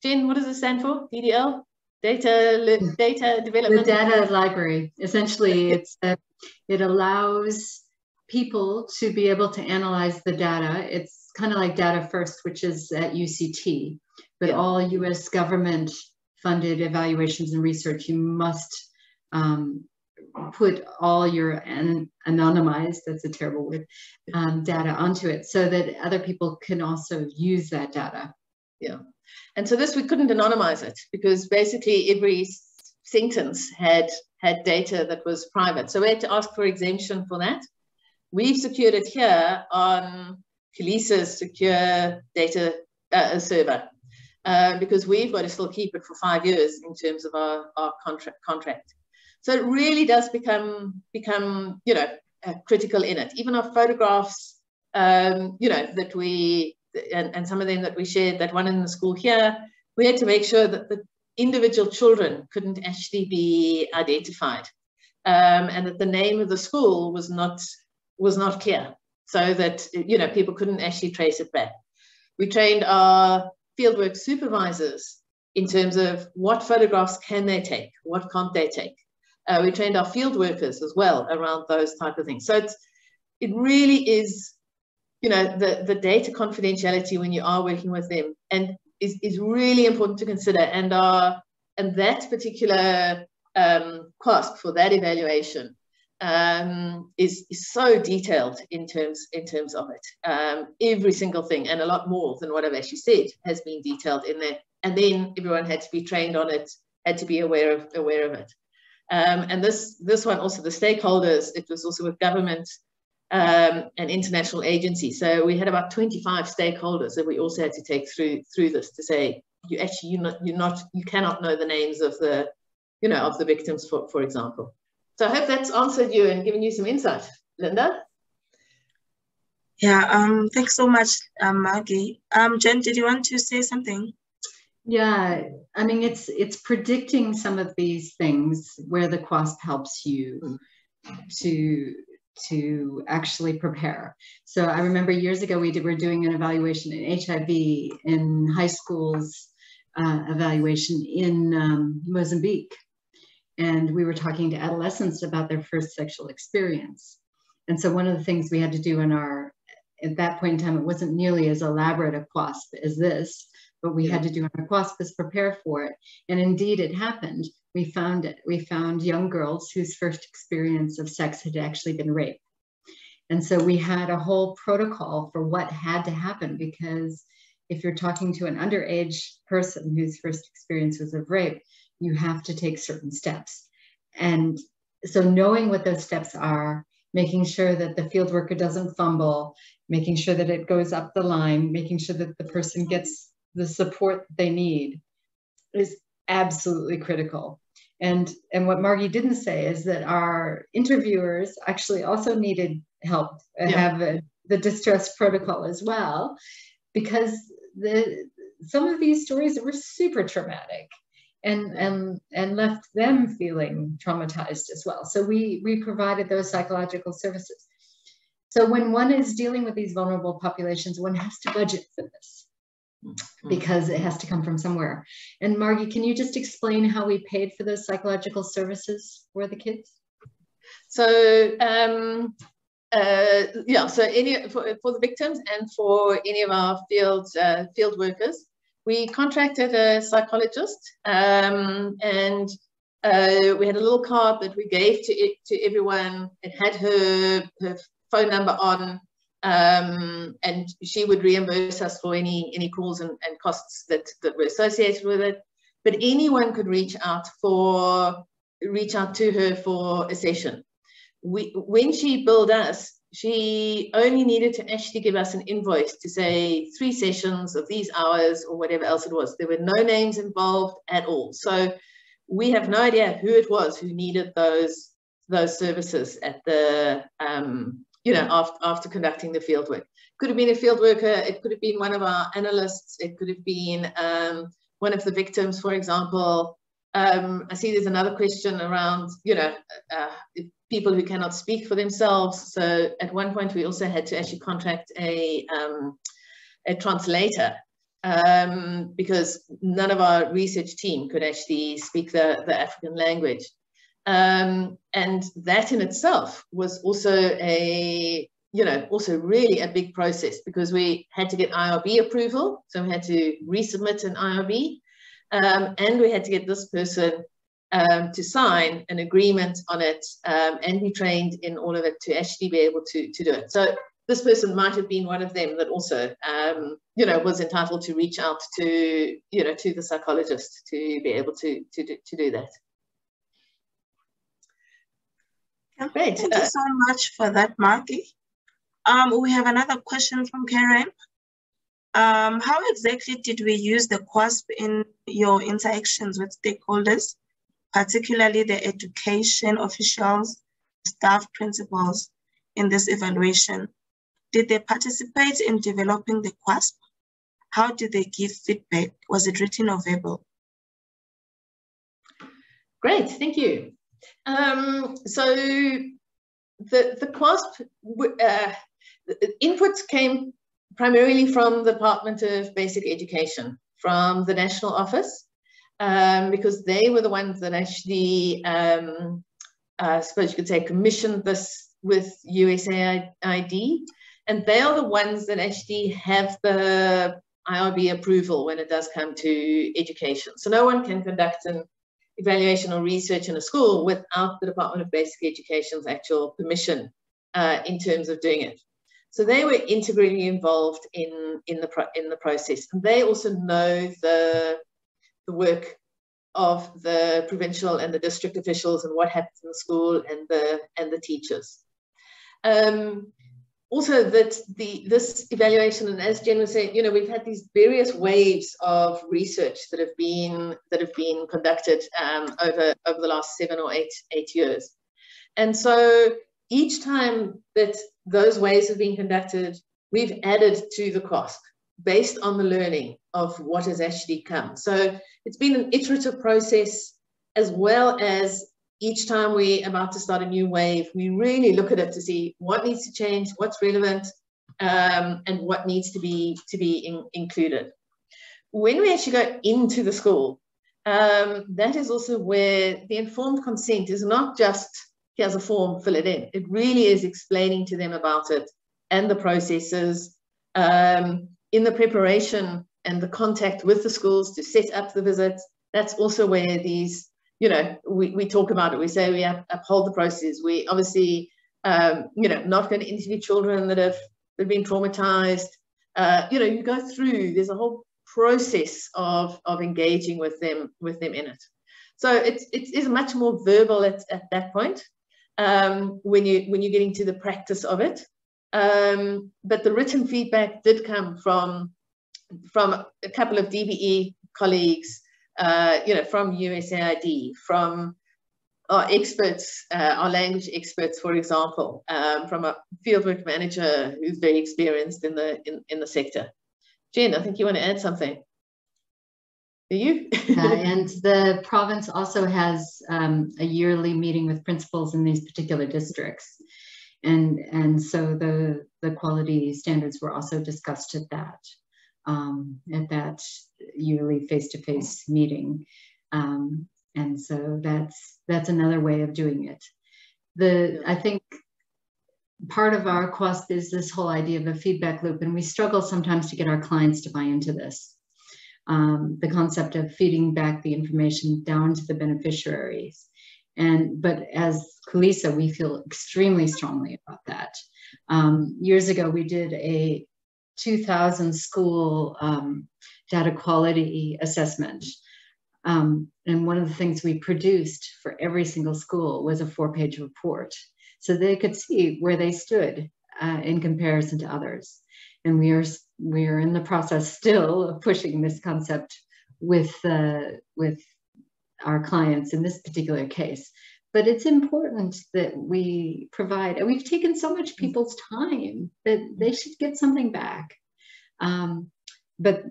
Jen, what does it stand for? DDL? Data development? The data library. Essentially, it allows people to be able to analyze the data. It's kind of like Data First, which is at UCT, but all US government funded evaluations and research, you must put all your anonymized, that's a terrible word, data onto it so that other people can also use that data. Yeah. And so this, we couldn't anonymize it because basically every sentence had data that was private. So we had to ask for exemption for that. We've secured it here on Khulisa's secure data server because we've got to still keep it for 5 years in terms of our contract. So it really does become you know, critical in it. Even our photographs, you know, that we, and some of them that we shared, that one in the school here, we had to make sure that the individual children couldn't actually be identified, and that the name of the school was not clear, so that, you know, people couldn't actually trace it back. We trained our fieldwork supervisors in terms of what photographs can they take, what can't they take. We trained our field workers as well around those type of things. So it really is, you know, the data confidentiality when you are working with them, and is really important to consider. And that particular QASP for that evaluation is so detailed in terms of it. Every single thing, and a lot more than what I've actually said, has been detailed in there. And then everyone had to be trained on it, had to be aware of it. And this one also, the stakeholders, it was also with government and international agencies. So we had about 25 stakeholders that we also had to take through this to say, you cannot know the names of the, you know, of the victims, for example. So I hope that's answered you and given you some insight. Linda? Yeah, thanks so much, Maggie. Jen, did you want to say something? Yeah, I mean, it's predicting some of these things where the QASP helps you to actually prepare. So I remember years ago we were doing an evaluation in HIV in high schools, evaluation in Mozambique, and we were talking to adolescents about their first sexual experience. And so one of the things we had to do at that point in time, it wasn't nearly as elaborate a QASP as this, but we had to do our QASP is prepare for it. And indeed it happened. We found young girls whose first experience of sex had actually been rape. And so we had a whole protocol for what had to happen, because if you're talking to an underage person whose first experience was of rape, you have to take certain steps. And so knowing what those steps are, making sure that the field worker doesn't fumble, making sure that it goes up the line, making sure that the person gets the support that they need is absolutely critical. And what Margie didn't say is that our interviewers actually also needed help, have the distress protocol as well, because some of these stories were super traumatic and left them feeling traumatized as well. So we provided those psychological services. So when one is dealing with these vulnerable populations, one has to budget for this, because it has to come from somewhere. And Margie, can you just explain how we paid for those psychological services for the kids? So yeah, so for the victims and for any of our field workers, we contracted a psychologist, and we had a little card that we gave to everyone. It had her phone number on. And she would reimburse us for any calls and costs that were associated with it. But anyone could reach out to her for a session. When she billed us, she only needed to actually give us an invoice to say 3 sessions of these hours or whatever else it was. There were no names involved at all. So we have no idea who it was who needed those services at the you know, after conducting the field work. Could have been a field worker, it could have been one of our analysts, it could have been one of the victims, for example. I see there's another question around, you know, people who cannot speak for themselves. So at one point we also had to actually contract a translator, because none of our research team could actually speak the African language. And that in itself was also also really a big process, because we had to get IRB approval. So we had to resubmit an IRB, and we had to get this person to sign an agreement on it and be trained in all of it to actually be able to do it. So this person might have been one of them that also, you know, was entitled to reach out to, you know, to the psychologist to be able to do that. Great. Thank you so much for that, Margie. We have another question from Karen. How exactly did we use the QASP in your interactions with stakeholders, particularly the education officials, staff, principals in this evaluation? Did they participate in developing the QASP? How did they give feedback? Was it written or verbal? Great, thank you. So the QASP input came primarily from the Department of Basic Education, from the National Office, because they were the ones that actually, I suppose you could say, commissioned this with USAID, and they are the ones that actually have the IRB approval when it does come to education. So no one can conduct an evaluation or research in a school without the Department of Basic Education's actual permission in terms of doing it. So they were integrally involved in the process, and they also know the work of the provincial and the district officials and what happens in the school and the teachers. Also, that this evaluation, and as Jen was saying, you know, we've had these various waves of research that have been conducted over the last 7 or 8 years, and so each time that those waves have been conducted, we've added to the QASP based on the learning of what has actually come. So it's been an iterative process, as well as each time we're about to start a new wave, we really look at it to see what needs to change, what's relevant, and what needs to be included. When we actually go into the school, that is also where the informed consent is not just, here's a form, fill it in. It really is explaining to them about it and the processes, in the preparation and the contact with the schools to set up the visits. That's also where these, you know, we talk about it. We say we uphold the process. We obviously, you know, not going to interview children that have been traumatized. You know, you go through, there's a whole process of engaging with them in it. So it is much more verbal at that point, when you're getting to the practice of it. But the written feedback did come from a couple of DBE colleagues, you know, from USAID, from our experts, our language experts, for example, from a fieldwork manager who's very experienced in the sector. Jen, I think you want to add something. Do you? And the province also has a yearly meeting with principals in these particular districts. And so the quality standards were also discussed at that yearly face-to-face meeting. And so that's another way of doing it. I think part of our QASP is this whole idea of a feedback loop, and we struggle sometimes to get our clients to buy into this. The concept of feeding back the information down to the beneficiaries. But as Khulisa, we feel extremely strongly about that. Years ago, we did a 2000 school data quality assessment. And one of the things we produced for every single school was a 4-page report, so they could see where they stood in comparison to others. And we are in the process still of pushing this concept with our clients in this particular case. But it's important that we provide, and we've taken so much people's time that they should get something back. But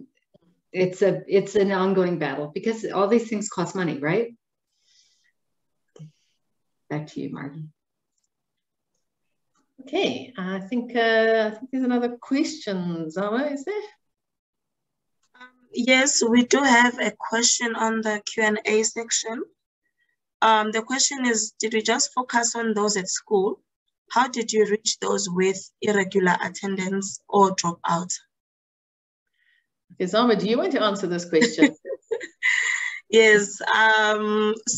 it's an ongoing battle because all these things cost money, right? Back to you, Margie. Okay, I think there's another question, Zama, is there? Yes, we do have a question on the Q&A section. The question is, did we just focus on those at school? How did you reach those with irregular attendance or dropout? Okay, Zama, do you want to answer this question? Yes,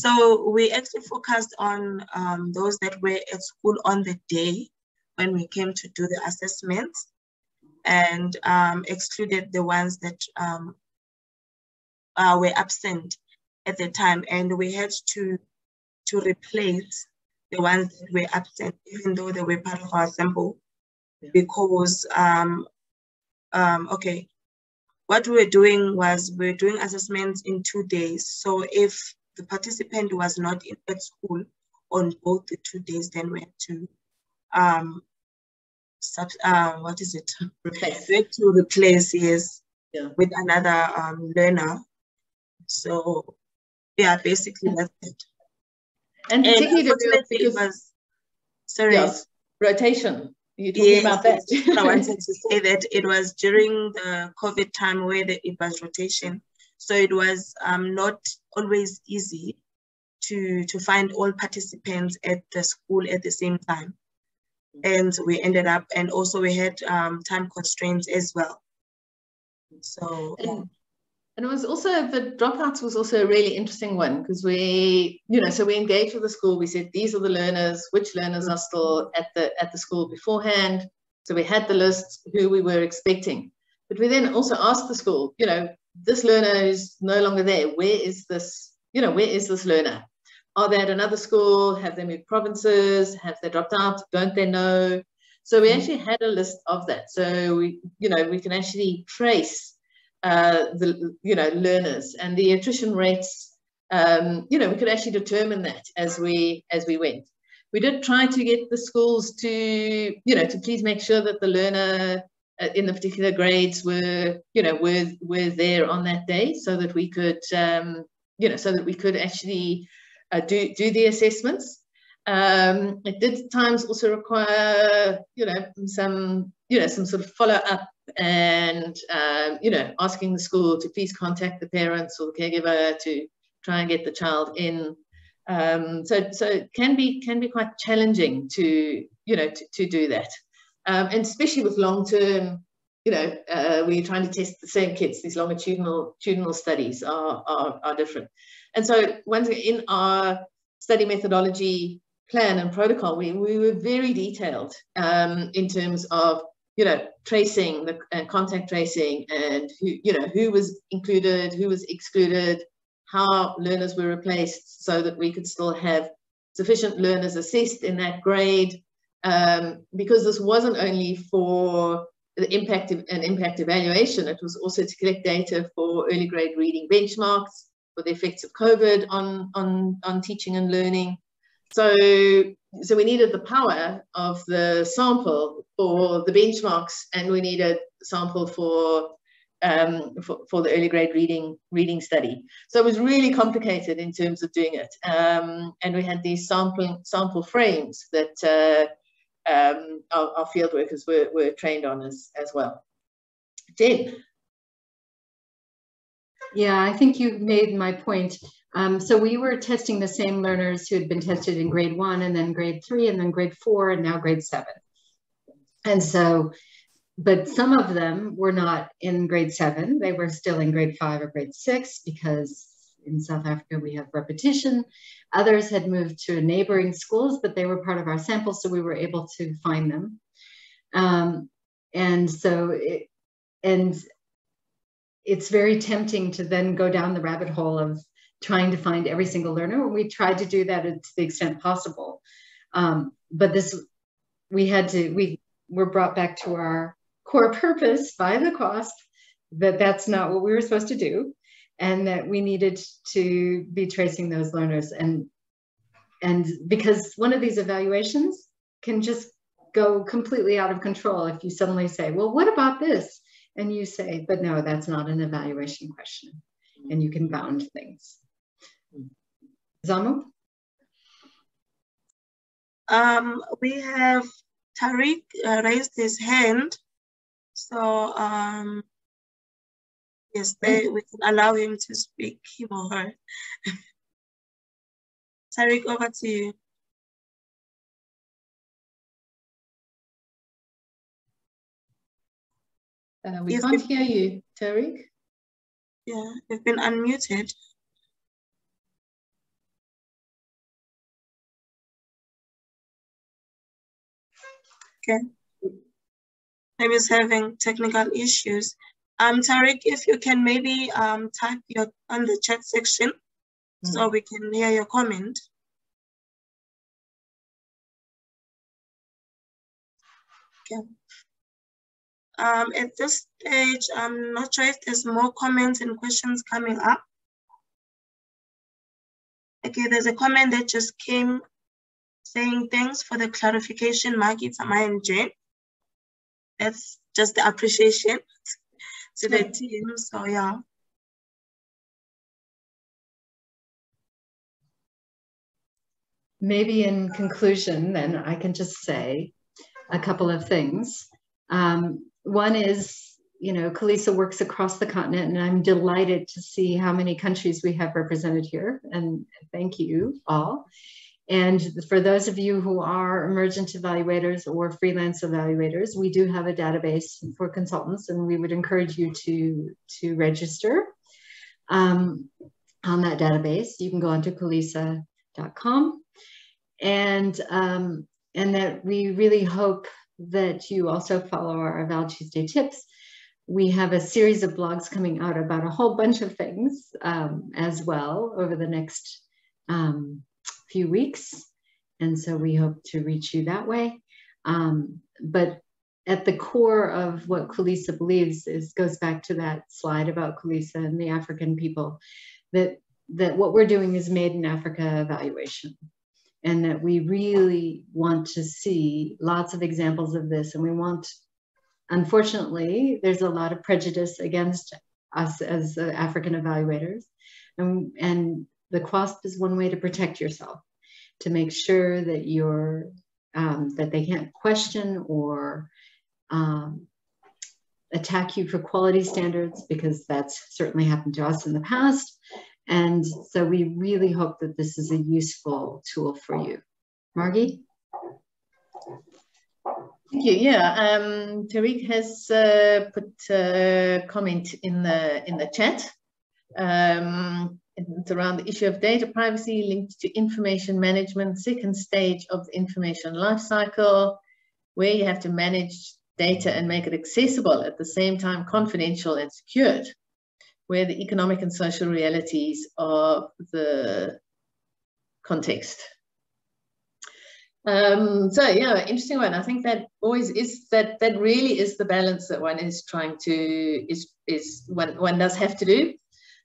so we actually focused on those that were at school on the day when we came to do the assessments, and excluded the ones that were absent at the time, and we had to replace the ones that were absent, even though they were part of our sample, because okay, what we were doing was we were doing assessments in 2 days. So if the participant was not at school on both the 2 days, then we had to what is it? Replace. We had to replace, yes, Yeah. with another learner. So yeah, basically that's it. And particularly unfortunately because, it was, sorry. Yes, rotation. You're talking about that. Yes, I wanted to say that it was during the COVID time where it was rotation. So it was not always easy to find all participants at the school at the same time. And we ended up, and also we had time constraints as well. So, And it was also, the dropouts was also a really interesting one, because we, so we engaged with the school. We said, these are the learners, which learners are still at the school beforehand. So we had the list, who we were expecting. But we then also asked the school, this learner is no longer there. Where is this, where is this learner? Are they at another school? Have they moved provinces? Have they dropped out? Don't they know? So we actually had a list of that. So we can actually trace the learners, and the attrition rates, we could actually determine that as we went. We did try to get the schools to please make sure that the learner in the particular grades were there on that day, so that we could actually do the assessments. It did at times also require some sort of follow up, and asking the school to please contact the parents or the caregiver to try and get the child in. So it can be quite challenging to do that, and especially with long term, when you're trying to test the same kids. These longitudinal studies are different. And so once in our study methodology plan and protocol, we were very detailed in terms of tracing and contact tracing, and who was included, who was excluded, how learners were replaced, so that we could still have sufficient learners assessed in that grade, because this wasn't only for the impact evaluation, it was also to collect data for early grade reading benchmarks, for the effects of COVID on teaching and learning. So we needed the power of the sample for the benchmarks, and we needed sample for the early grade reading study. So it was really complicated in terms of doing it, and we had these sample frames that our field workers were trained on as well. Jen. Yeah, I think you made my point. So we were testing the same learners who had been tested in grade 1, and then grade 3, and then grade 4, and now grade 7. And so, but some of them were not in grade 7. They were still in grade 5 or grade 6, because in South Africa we have repetition. Others had moved to neighboring schools, but they were part of our sample, so we were able to find them. And so, it's very tempting to then go down the rabbit hole of trying to find every single learner. We tried to do that to the extent possible. But we were brought back to our core purpose by the QASP, that that's not what we were supposed to do, and that we needed to be tracing those learners. And because one of these evaluations can just go completely out of control if you suddenly say, well, what about this? And you say, but no, that's not an evaluation question. And you can bound things. Zamu? We have Tariq raised his hand. So yes, we can allow him to speak, him or her. Tariq, over to you. We can't hear you, Tariq. Yeah, you've been unmuted. Okay. Maybe it's having technical issues. Tariq, if you can maybe type on the chat section so we can hear your comment. Okay. At this stage, I'm not sure if there's more comments and questions coming up. Okay, there's a comment that just came saying thanks for the clarification, Margaret, Samaya, and Jane. That's just the appreciation to the team, so yeah. Maybe in conclusion, then I can just say a couple of things. One is, you know, Khulisa works across the continent, and I'm delighted to see how many countries we have represented here, and thank you all. And for those of you who are emergent evaluators or freelance evaluators, we do have a database for consultants, and we would encourage you to register on that database. You can go onto khulisa.com, and that we really hope that you also follow our Eval Tuesday tips. We have a series of blogs coming out about a whole bunch of things as well over the next few weeks. And so we hope to reach you that way. But at the core of what Khulisa believes goes back to that slide about Khulisa and the African people, that what we're doing is made in Africa evaluation. And that we really want to see lots of examples of this. And we want, unfortunately, there's a lot of prejudice against us as African evaluators. And the QASP is one way to protect yourself, to make sure that you're, that they can't question or attack you for quality standards, because that's certainly happened to us in the past. And so we really hope that this is a useful tool for you. Margie? Thank you. Yeah, Tariq has put a comment in the chat. It's around the issue of data privacy linked to information management, second stage of the information lifecycle, where you have to manage data and make it accessible at the same time confidential and secured, where the economic and social realities of the context. So yeah, interesting one. I think that always is that really is the balance that one is trying to one does have to do,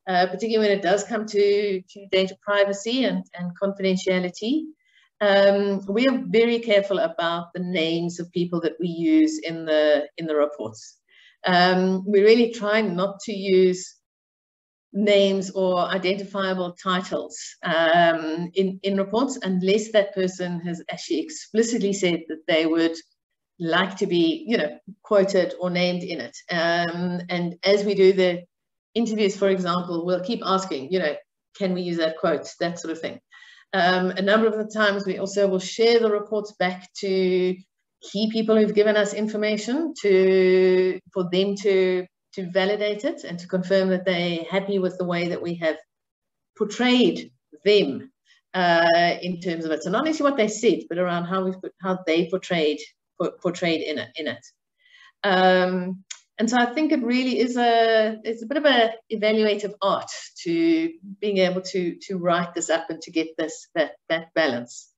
particularly when it does come to data privacy and confidentiality. We are very careful about the names of people that we use in the reports. We really try not to use names or identifiable titles in reports unless that person has actually explicitly said that they would like to be, you know, quoted or named in it. And as we do the interviews, for example, we'll keep asking, you know, can we use that quote, that sort of thing. A number of the times we also will share the reports back to key people who've given us information for them to validate it and to confirm that they're happy with the way that we have portrayed them in terms of it. So not necessarily what they said, but around how they portrayed in it. And so I think it really is it's a bit of a evaluative art to being able to write this up and to get that balance.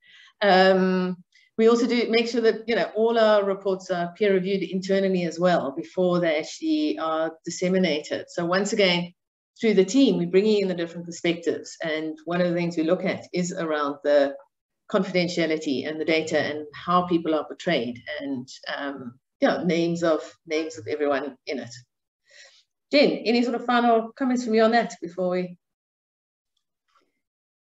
We also do make sure that, you know, all our reports are peer reviewed internally as well before they actually are disseminated. So once again, through the team, we're bringing in the different perspectives. And one of the things we look at is around the confidentiality and the data and how people are portrayed and yeah, names of everyone in it. Jen, any sort of final comments from you on that before we?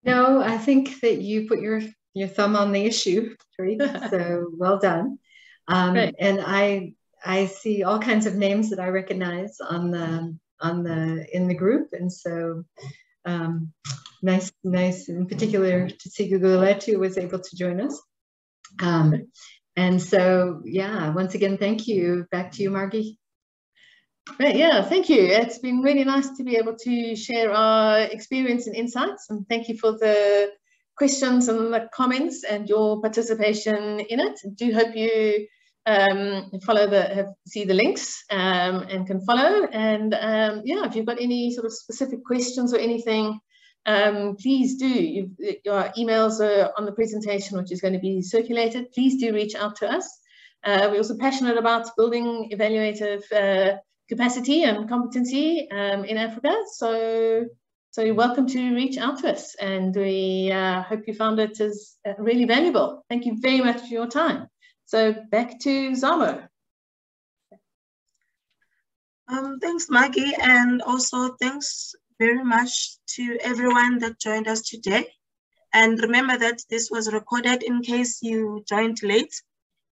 No, I think that you put your thumb on the issue, Tariq, so well done. And I see all kinds of names that I recognize in the group, and so nice in particular to see Gugulet, who was able to join us. And so yeah, once again, thank you. Back to you, Margie. Right, yeah, thank you. It's been really nice to be able to share our experience and insights, and thank you for the questions and the comments and your participation in it. I do hope you see the links and can follow. And yeah, if you've got any sort of specific questions or anything, please do. Your emails are on the presentation, which is going to be circulated. Please do reach out to us. We're also passionate about building evaluative capacity and competency in Africa. So you're welcome to reach out to us, and we hope you found it as really valuable. Thank you very much for your time. So back to Zamo. Thanks, Maggie, and also thanks very much to everyone that joined us today. And remember that this was recorded in case you joined late.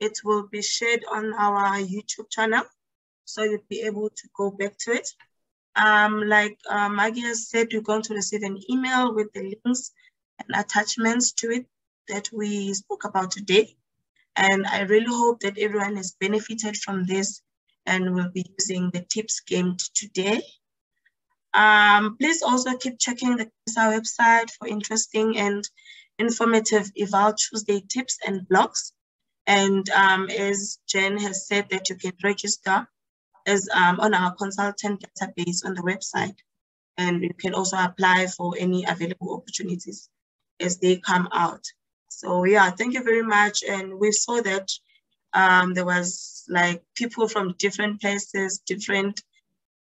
It will be shared on our YouTube channel, so you'll be able to go back to it. Like Maggie has said, you're going to receive an email with the links and attachments to it that we spoke about today. And I really hope that everyone has benefited from this and will be using the tips gained today. Please also keep checking the CASA website for interesting and informative Eval Tuesday tips and blogs. And as Jen has said, that you can register as on our consultant database on the website. And you can also apply for any available opportunities as they come out. So yeah, thank you very much. And we saw that there was like people from different places, different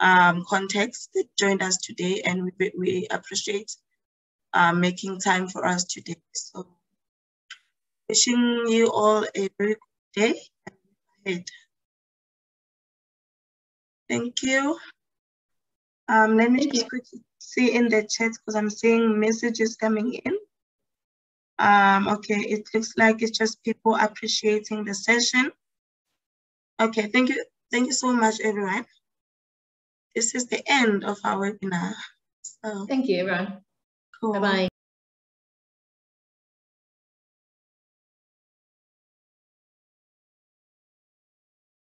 contexts that joined us today, and we appreciate making time for us today. So wishing you all a very good day ahead. Thank you. Let me just quickly see in the chat because I'm seeing messages coming in. Okay, it looks like it's just people appreciating the session. Okay, thank you. Thank you so much, everyone. This is the end of our webinar. So, thank you, everyone. Cool. Bye-bye.